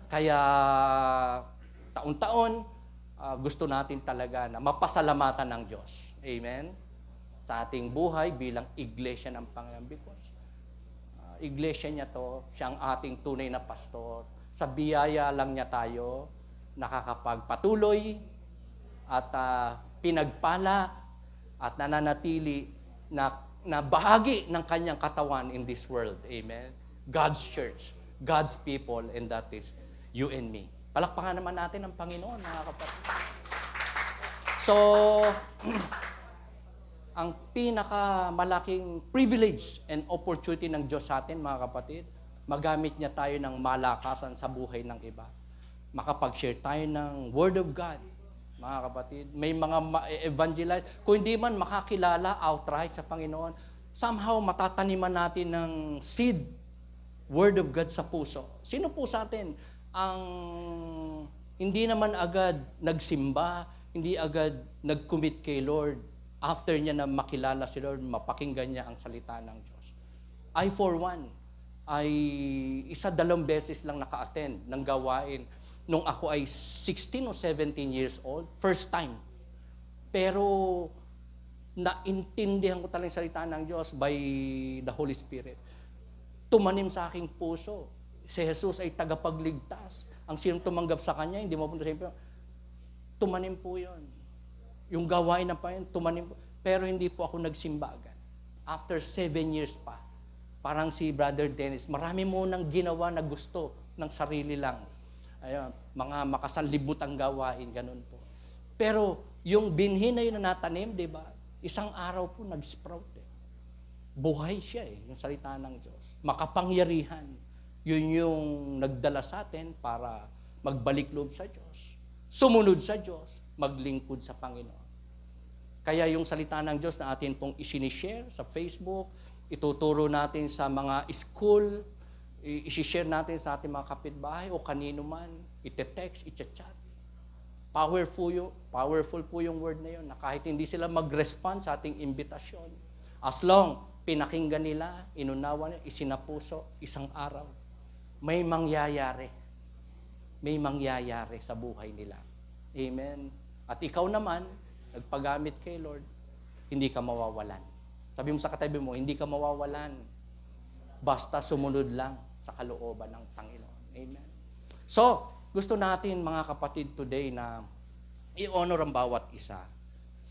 Kaya taon-taon, gusto natin talaga na mapasalamatan ng Diyos. Amen? Sa ating buhay bilang iglesia ng Panginoon. Because iglesia niya to, siya ang ating tunay na pastor. Sa biyaya lang niya tayo nakakapagpatuloy at pinagpala at nananatili na bahagi ng kanyang katawan in this world. Amen? God's church, God's people, and that is you and me. Palakpakan naman natin ang Panginoon, mga kapatid. So, ang pinakamalaking privilege and opportunity ng Diyos sa atin, mga kapatid, magamit niya tayo ng malakasan sa buhay ng iba. Makapag-share tayo ng Word of God, mga kapatid. May mga evangelize. Kung hindi man makakilala outright sa Panginoon, somehow matataniman natin ng seed, Word of God sa puso. Sino po sa atin ang hindi naman agad nagsimba, hindi agad nag-commit kay Lord, after niya na makilala si Lord, mapakinggan niya ang salita ng Diyos? I, for one, ay 1-2 beses lang naka-attend ng gawain nung ako ay 16 o 17 years old, first time. Pero naintindihan ko talagang salita ng Diyos by the Holy Spirit. Tumanim sa aking puso. Si Jesus ay tagapagligtas. Ang sinong tumanggap sa Kanya, hindi mapunta sa impyerno. Tumanim po yun. Yung gawain ng Panginoon, tumanim po. Pero hindi po ako nagsimba agad. After 7 years pa, parang si Brother Dennis, marami mo nang ginawa na gusto ng sarili lang. Ayun, mga makasanlibutang gawain, ganun po. Pero yung binhi na yun na natanim, di ba? Isang araw po nag-sprout. Buhay siya yung salita ng Diyos. Makapangyarihan. Yun yung nagdala sa atin para magbalik loob sa Diyos. Sumunod sa Diyos, maglingkod sa Panginoon. Kaya yung salita ng Diyos na atin pong isinishare sa Facebook, ituturo natin sa mga school, isishare natin sa ating mga kapitbahay o kanino man, ite-text, ite-chat. Powerful po yung word na yun, na kahit hindi sila mag-respond sa ating imbitasyon, as long pinakinggan nila, inunawa nila, isinapuso, isang araw, may mangyayari. May mangyayari sa buhay nila. Amen. At ikaw naman, nagpagamit kay Lord, hindi ka mawawalan. Sabi mo sa katabi mo, hindi ka mawawalan. Basta sumunod lang sa kalooban ng Panginoon. Amen. So, gusto natin mga kapatid today na i-honor ang bawat isa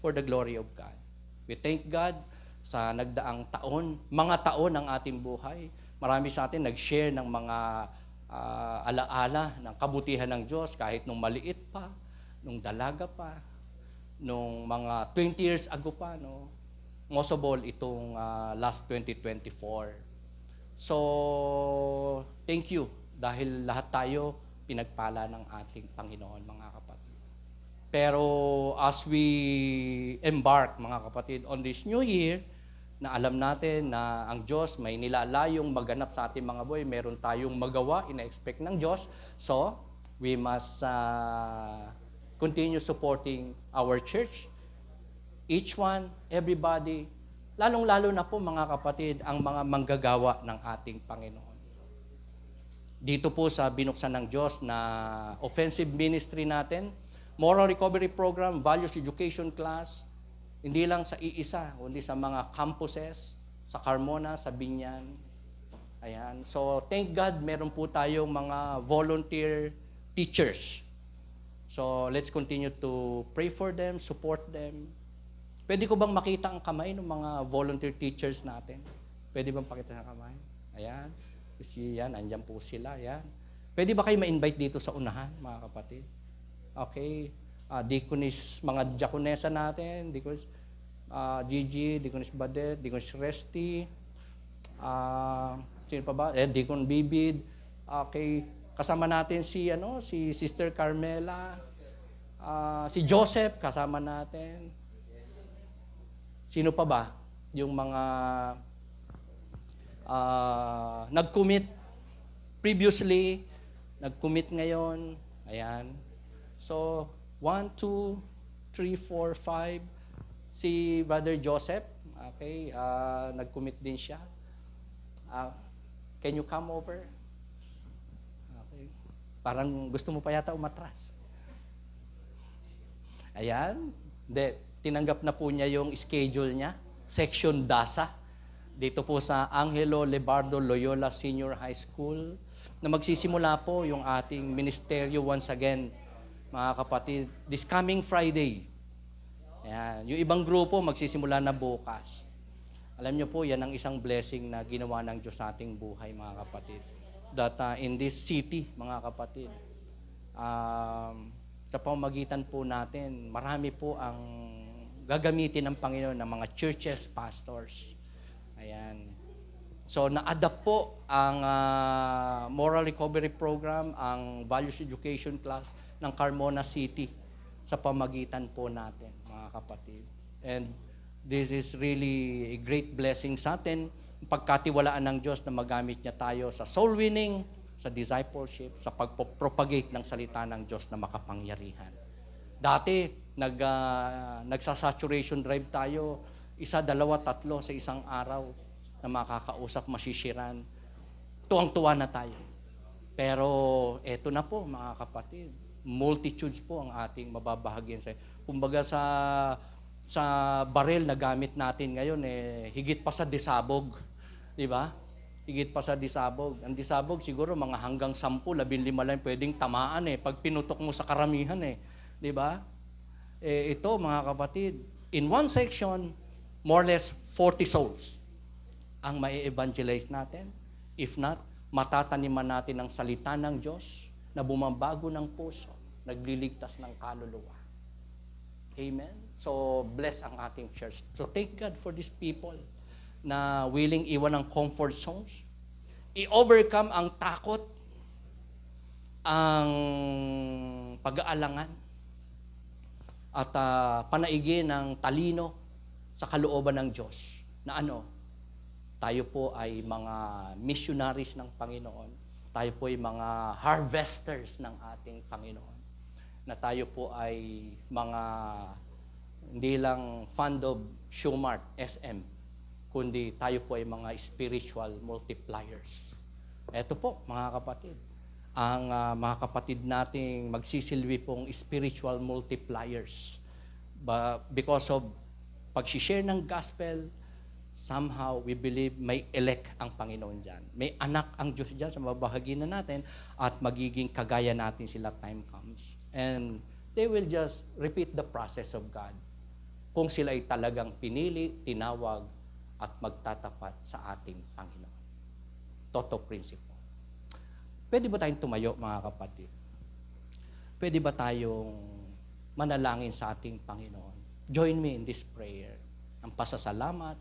for the glory of God. We thank God sa nagdaang taon, mga taon ng ating buhay. Marami sa atin nag-share ng mga alaala ng kabutihan ng Diyos kahit nung maliit pa, nung dalaga pa, nung mga 20 years ago pa, no? Most of all, itong last 2024. So, thank you dahil lahat tayo pinagpala ng ating Panginoon, mga kapatid. Pero as we embark, mga kapatid, on this new year, na alam natin na ang Diyos may nilalayong maganap sa ating mga buhay, meron tayong magawa, ina-expect ng Diyos. So, we must continue supporting our church. Each one, everybody, lalong-lalo na po mga kapatid, ang mga manggagawa ng ating Panginoon. Dito po sa binuksan ng Diyos na offensive ministry natin, moral recovery program, values education class, hindi lang sa iisa, kundi sa mga campuses, sa Carmona, sa Binyan. Ayan. So, thank God, meron po tayong mga volunteer teachers. So, let's continue to pray for them, support them. Pwede ko bang makita ang kamay ng mga volunteer teachers natin? Pwede bang pakita ang kamay? Ayan. Yan, andyan po sila. Ayan. Pwede ba kayo ma-invite dito sa unahan, mga kapatid? Okay. Deaconess, mga diakonesa natin, Deaconess Gigi, Deaconess Badet, Deaconess Resty, sino pa ba? Deacon Bibid. Okay. Kasama natin si Sister Carmela, si Joseph, kasama natin. Sino pa ba? Yung mga nag-commit previously, nag-commit ngayon. Ayan. So, 1, 2, 3, 4, 5. Si Brother Joseph, okay, nag-commit din siya. Can you come over? Okay. Parang gusto mo pa yata umatras. Ayan. Tinanggap na po niya yung schedule niya. Section DASA. Dito po sa Angelo Lebardo Loyola Senior High School na magsisimula po yung ating ministeryo once again, mga kapatid, this coming Friday. Ayan. Yung ibang grupo magsisimula na bukas. Alam niyo po, yan ang isang blessing na ginawa ng Diyos sa ating buhay, mga kapatid. That in this city, mga kapatid, sa pamamagitan po natin, marami po ang gagamitin ng Panginoon ng mga churches, pastors. Ayan. So, na-adapt po ang moral recovery program, ang values education class ng Carmona City sa pamagitan po natin, mga kapatid. And this is really a great blessing sa atin, pagkatiwalaan ng Diyos na magamit niya tayo sa soul winning, sa discipleship, sa pagpropagate ng salita ng Diyos na makapangyarihan. Dati, nagsasaturation drive tayo, 1, 2, 3 sa isang araw na makakausap, masisiran. Tuwang-tuwa na tayo. Pero eto na po, mga kapatid, multitudes po ang ating mababahagyan sa. Kumbaga sa baril na gamit natin ngayon, higit pa sa disabog. Di ba? Higit pa sa disabog. Ang disabog siguro mga hanggang 10, 15 lang pwedeng tamaan pag pinutok mo sa karamihan Di ba? Ito mga kapatid, in one section, more or less 40 souls ang mai-evangelize natin. If not, matataniman natin ang salita ng Diyos na bumabago ng puso, nagliligtas ng kaluluwa. Amen? So, bless ang ating church. So, thank God for these people na willing iwan ang comfort zones, i-overcome ang takot, ang pag-aalangan, at panaigin ng talino sa kalooban ng Diyos na tayo po ay mga missionaries ng Panginoon. Tayo po ay mga harvesters ng ating Panginoon. Na tayo po ay mga hindi lang fond of Shumart, SM, kundi tayo po ay mga spiritual multipliers. Ito po, mga kapatid, ang mga kapatid nating magsisilbi pong spiritual multipliers. Because of pag-share ng gospel, somehow we believe may elect ang Panginoon dyan. May anak ang Diyos dyan sa mabahagi na natin at magiging kagaya natin sila time comes. And they will just repeat the process of God. Kung sila ay talagang pinili, tinawag, at magtatapat sa ating Panginoon. Toto principle. Pwede ba tayong tumayo, mga kapatid? Pwede ba tayong manalangin sa ating Panginoon? Join me in this prayer. Ang pasasalamat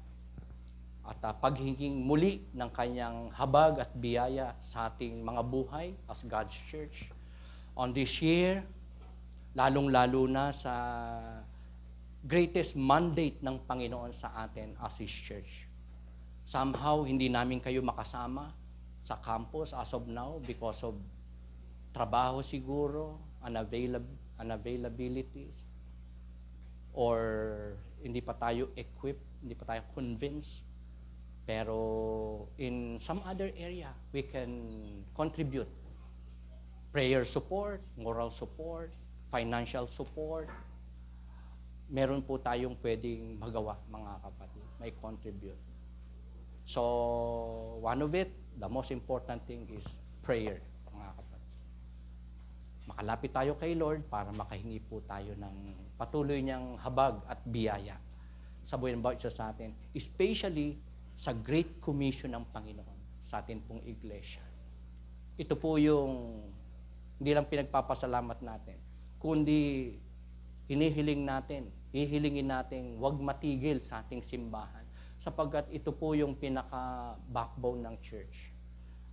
at paghinging muli ng kanyang habag at biyaya sa ating mga buhay as God's church. On this year, lalong-lalo na sa greatest mandate ng Panginoon sa atin as His church. Somehow, hindi namin kayo makasama sa campus as of now because of trabaho siguro, unavailabilities, or hindi pa tayo equipped, hindi pa tayo convinced. Pero in some other area, we can contribute. Prayer support, moral support, financial support. Meron po tayong pwedeng magawa, mga kapatid. May contribute. So, one of it, the most important thing is prayer, mga kapatid. Makalapit tayo kay Lord para makahingi po tayo ng patuloy niyang habag at biyaya sa buhay ng bawat isa sa atin, especially sa Great Commission ng Panginoon sa atin pong iglesia. Ito po yung hindi lang pinagpapasalamat natin, kundi hinihilingin natin huwag matigil sa ating simbahan sapagkat ito po yung pinaka-backbone ng church,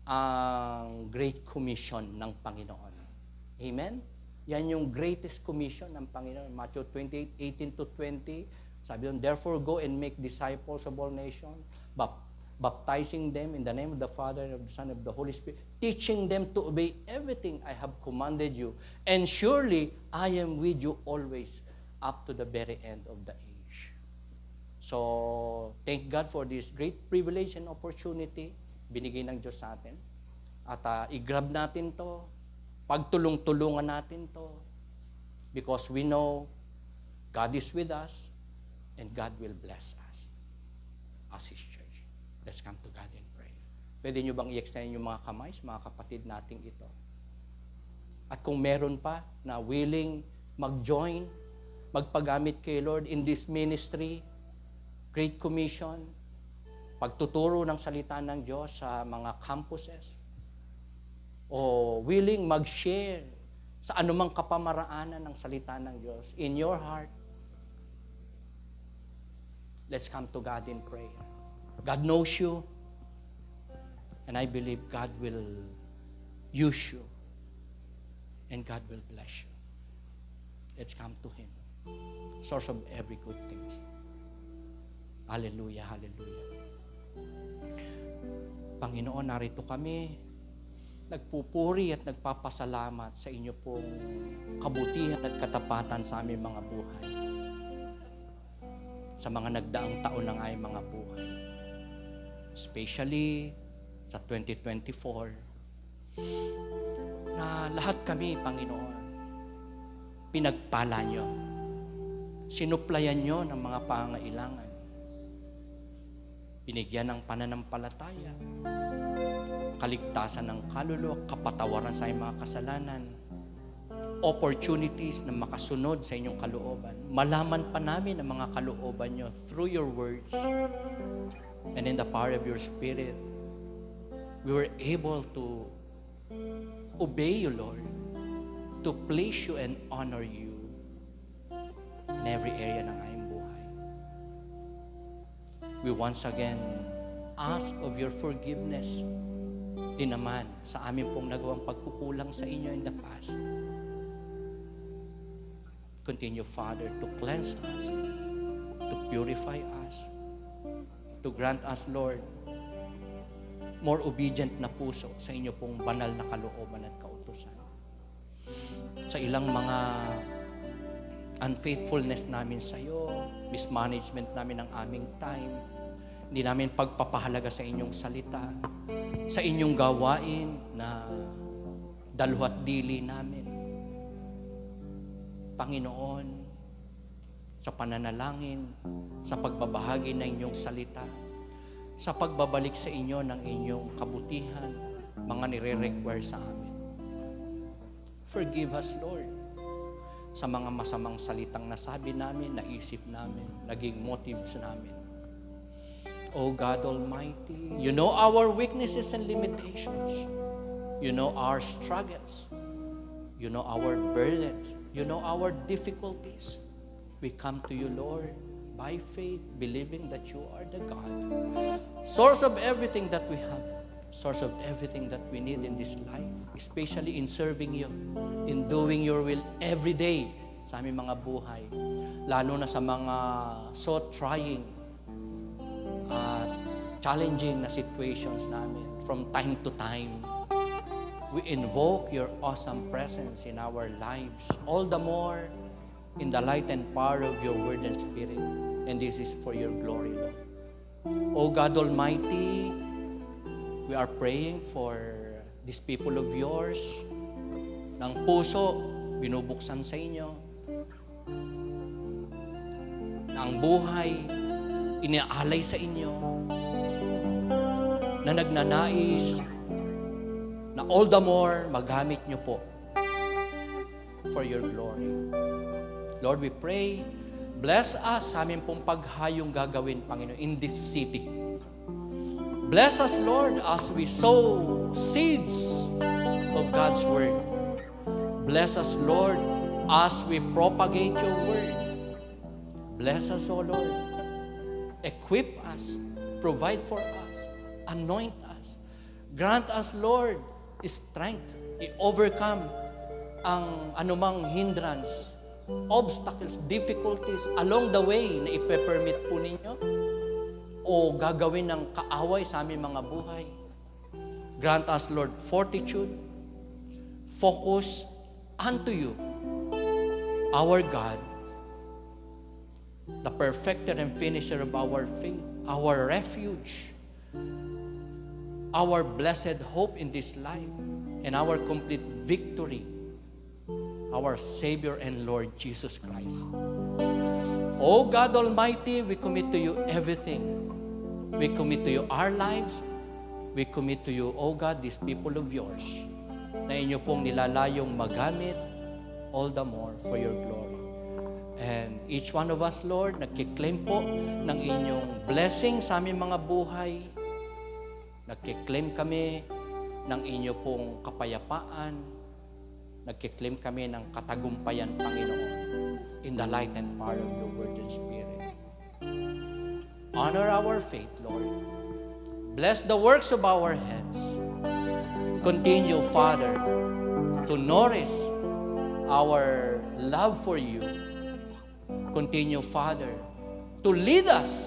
ang Great Commission ng Panginoon. Amen? Yan yung greatest commission ng Panginoon. Matthew 28:18-20, sabi doon, therefore go and make disciples of all nations, baptizing them in the name of the Father, and of the Son, and of the Holy Spirit, teaching them to obey everything I have commanded you, and surely I am with you always, up to the very end of the age. So, thank God for this great privilege and opportunity binigay ng Diyos sa atin. At i-grab natin to, pagtulong-tulungan natin to, because we know God is with us and God will bless us as His church. Let's come to God in prayer. Pwede nyo bang i-extend yung mga kamay sa mga kapatid nating ito? At kung meron pa na willing mag-join, magpagamit kay Lord in this ministry, Great Commission, pagtuturo ng salita ng Diyos sa mga campuses, o willing mag-share sa anumang kapamaraanan ng salita ng Diyos in your heart, let's come to God in prayer. God knows you, and I believe God will use you, and God will bless you. Let's come to Him, source of every good things. Hallelujah, hallelujah. Panginoon, narito kami, nagpupuri at nagpapasalamat sa inyo pong kabutihan at katapatan sa aming mga buhay. Sa mga nagdaang taon ng aming mga buhay. Especially sa 2024, na lahat kami, Panginoon, pinagpala nyo. Sinuplayan nyo ng mga pangailangan. Binigyan ng pananampalataya, kaligtasan ng kaluluwa, kapatawaran sa iyong mga kasalanan, opportunities na makasunod sa inyong kalooban. Malaman pa namin ang mga kalooban nyo through your words and in the power of your Spirit. We were able to obey you, Lord, to please you and honor you in every area ng aming buhay. We once again ask of your forgiveness din naman sa amin pong nagawang pagkukulang sa inyo in the past. Continue, Father, to cleanse us, to purify us, to grant us, Lord, more obedient na puso sa inyo pong banal na kalooban at kautusan. Sa ilang mga unfaithfulness namin sa iyo, mismanagement namin ng aming time, hindi namin pagpapahalaga sa inyong salita, sa inyong gawain na daluhat dili namin. Panginoon, sa pananalangin, sa pagbabahagi ng inyong salita, sa pagbabalik sa inyo ng inyong kabutihan, mga nire-require sa amin. Forgive us, Lord, sa mga masamang salitang nasabi namin, naisip namin, naging motives namin. O God Almighty, you know our weaknesses and limitations. You know our struggles. You know our burdens. You know our difficulties. We come to you, Lord, by faith, believing that you are the God, source of everything that we have, source of everything that we need in this life, especially in serving you, in doing your will every day sa aming mga buhay, lalo na sa mga so trying at challenging na situations namin, from time to time, we invoke your awesome presence in our lives, all the more in the light and power of your word and spirit. And this is for your glory, Lord. O God Almighty, we are praying for these people of yours, ng puso, binubuksan sa inyo, ng buhay, iniaalay sa inyo, na nagnanais na all the more magamit nyo po for your glory. Lord, we pray, bless us sa aming pong paghayong gagawin, Panginoon, in this city. Bless us, Lord, as we sow seeds of God's Word. Bless us, Lord, as we propagate your Word. Bless us, O Lord. Equip us, provide for us, anoint us. Grant us, Lord, strength, i-overcome ang anumang hindrance, obstacles, difficulties along the way na ipe-permit po ninyo o gagawin ng kaaway sa aming mga buhay. Grant us, Lord, fortitude, focus unto you, our God, the perfecter and finisher of our faith, our refuge, our blessed hope in this life, and our complete victory, our Savior and Lord Jesus Christ. O God Almighty, we commit to you everything. We commit to you our lives. We commit to you, O God, these people of yours, na inyo pong nilalayong magamit all the more for your glory. And each one of us, Lord, nagkiklaim po ng inyong blessing sa aming mga buhay. Nagkiklaim kami ng inyo pong kapayapaan. Nagkiklaim kami ng katagumpayan, Panginoon, in the light and power of your word and spirit. Honor our faith, Lord. Bless the works of our hands. Continue, Father, to nourish our love for you. Continue, Father, to lead us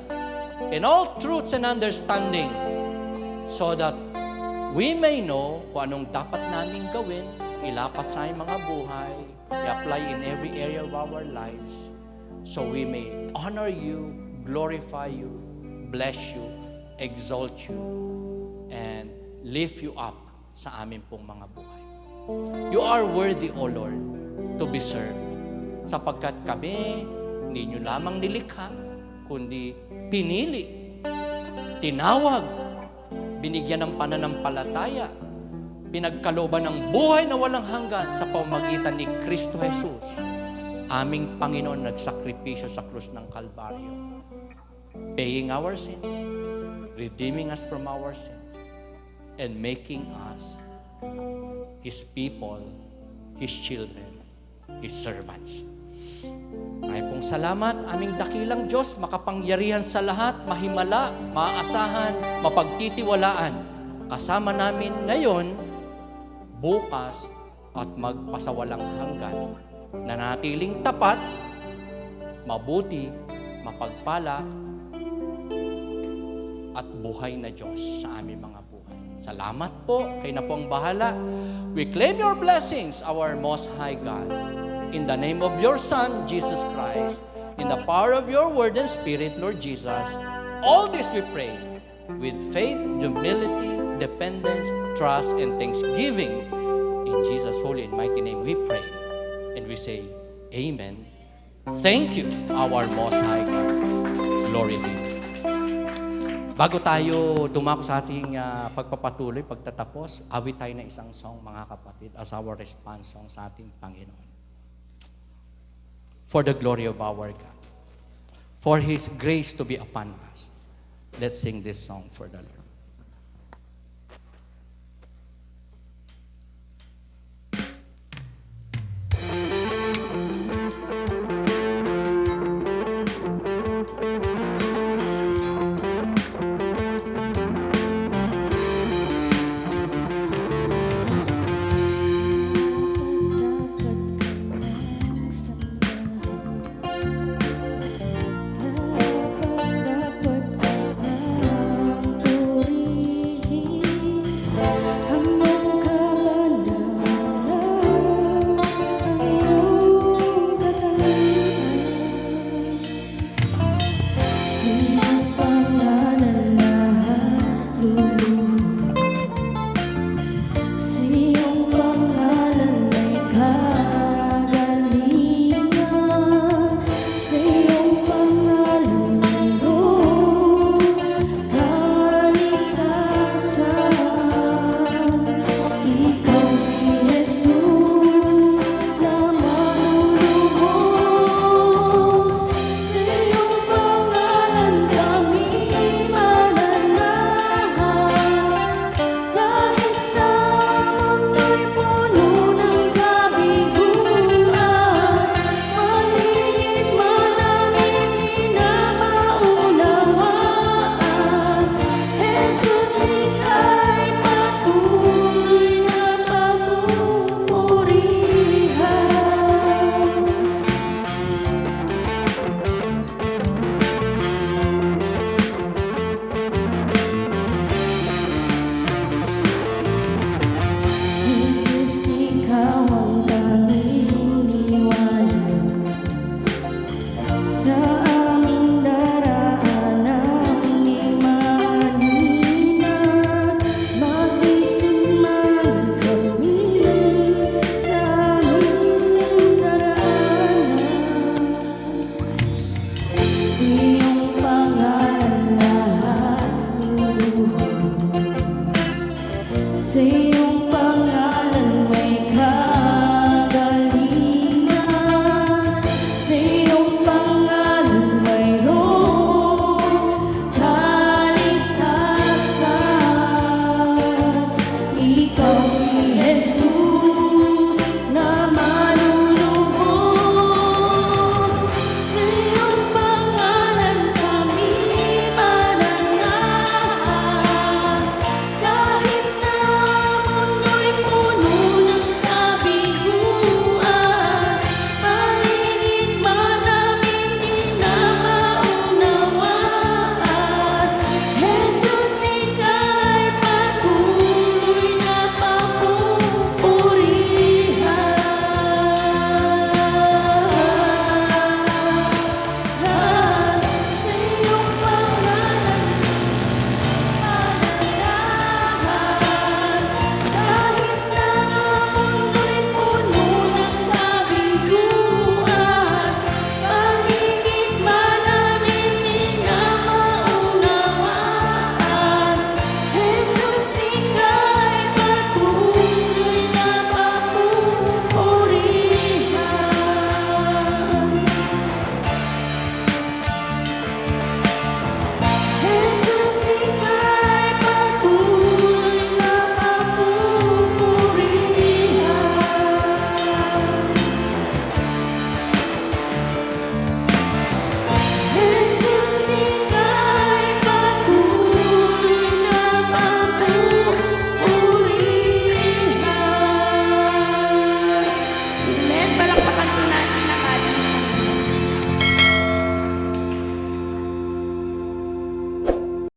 in all truths and understanding so that we may know kung anong dapat naming gawin, ilapat sa aming mga buhay, i-apply in every area of our lives so we may honor you, glorify you, bless you, exalt you, and lift you up sa amin pong mga buhay. You are worthy, O Lord, to be served, sapagkat kami hindi nyo lamang nilikha, kundi pinili, tinawag, binigyan ng pananampalataya, pinagkalooban ng buhay na walang hanggan sa pamamagitan ni Kristo Jesus, aming Panginoon nagsakripisyo sa krus ng Kalbaryo, paying our sins, redeeming us from our sins, and making us His people, His children, His servants. Maraming pong salamat, aming dakilang Diyos, makapangyarihan sa lahat, mahimala, maaasahan, mapagtitiwalaan. Kasama namin ngayon, bukas, at magpasawalang hanggan. Nanatiling tapat, mabuti, mapagpala, at buhay na Diyos sa aming mga buhay. Salamat po, kayo na po ang bahala. We claim your blessings, our Most High God. In the name of your Son, Jesus Christ, in the power of your word and spirit, Lord Jesus, all this we pray with faith, humility, dependence, trust, and thanksgiving. In Jesus' holy and mighty name we pray. And we say, Amen. Thank you, our Most High God. Glory to you. Bago tayo dumako sa ating pagpapatuloy, pagtatapos, awit tayo na isang song, mga kapatid, as our response song sa ating Panginoon. For the glory of our God, for His grace to be upon us. Let's sing this song for the Lord.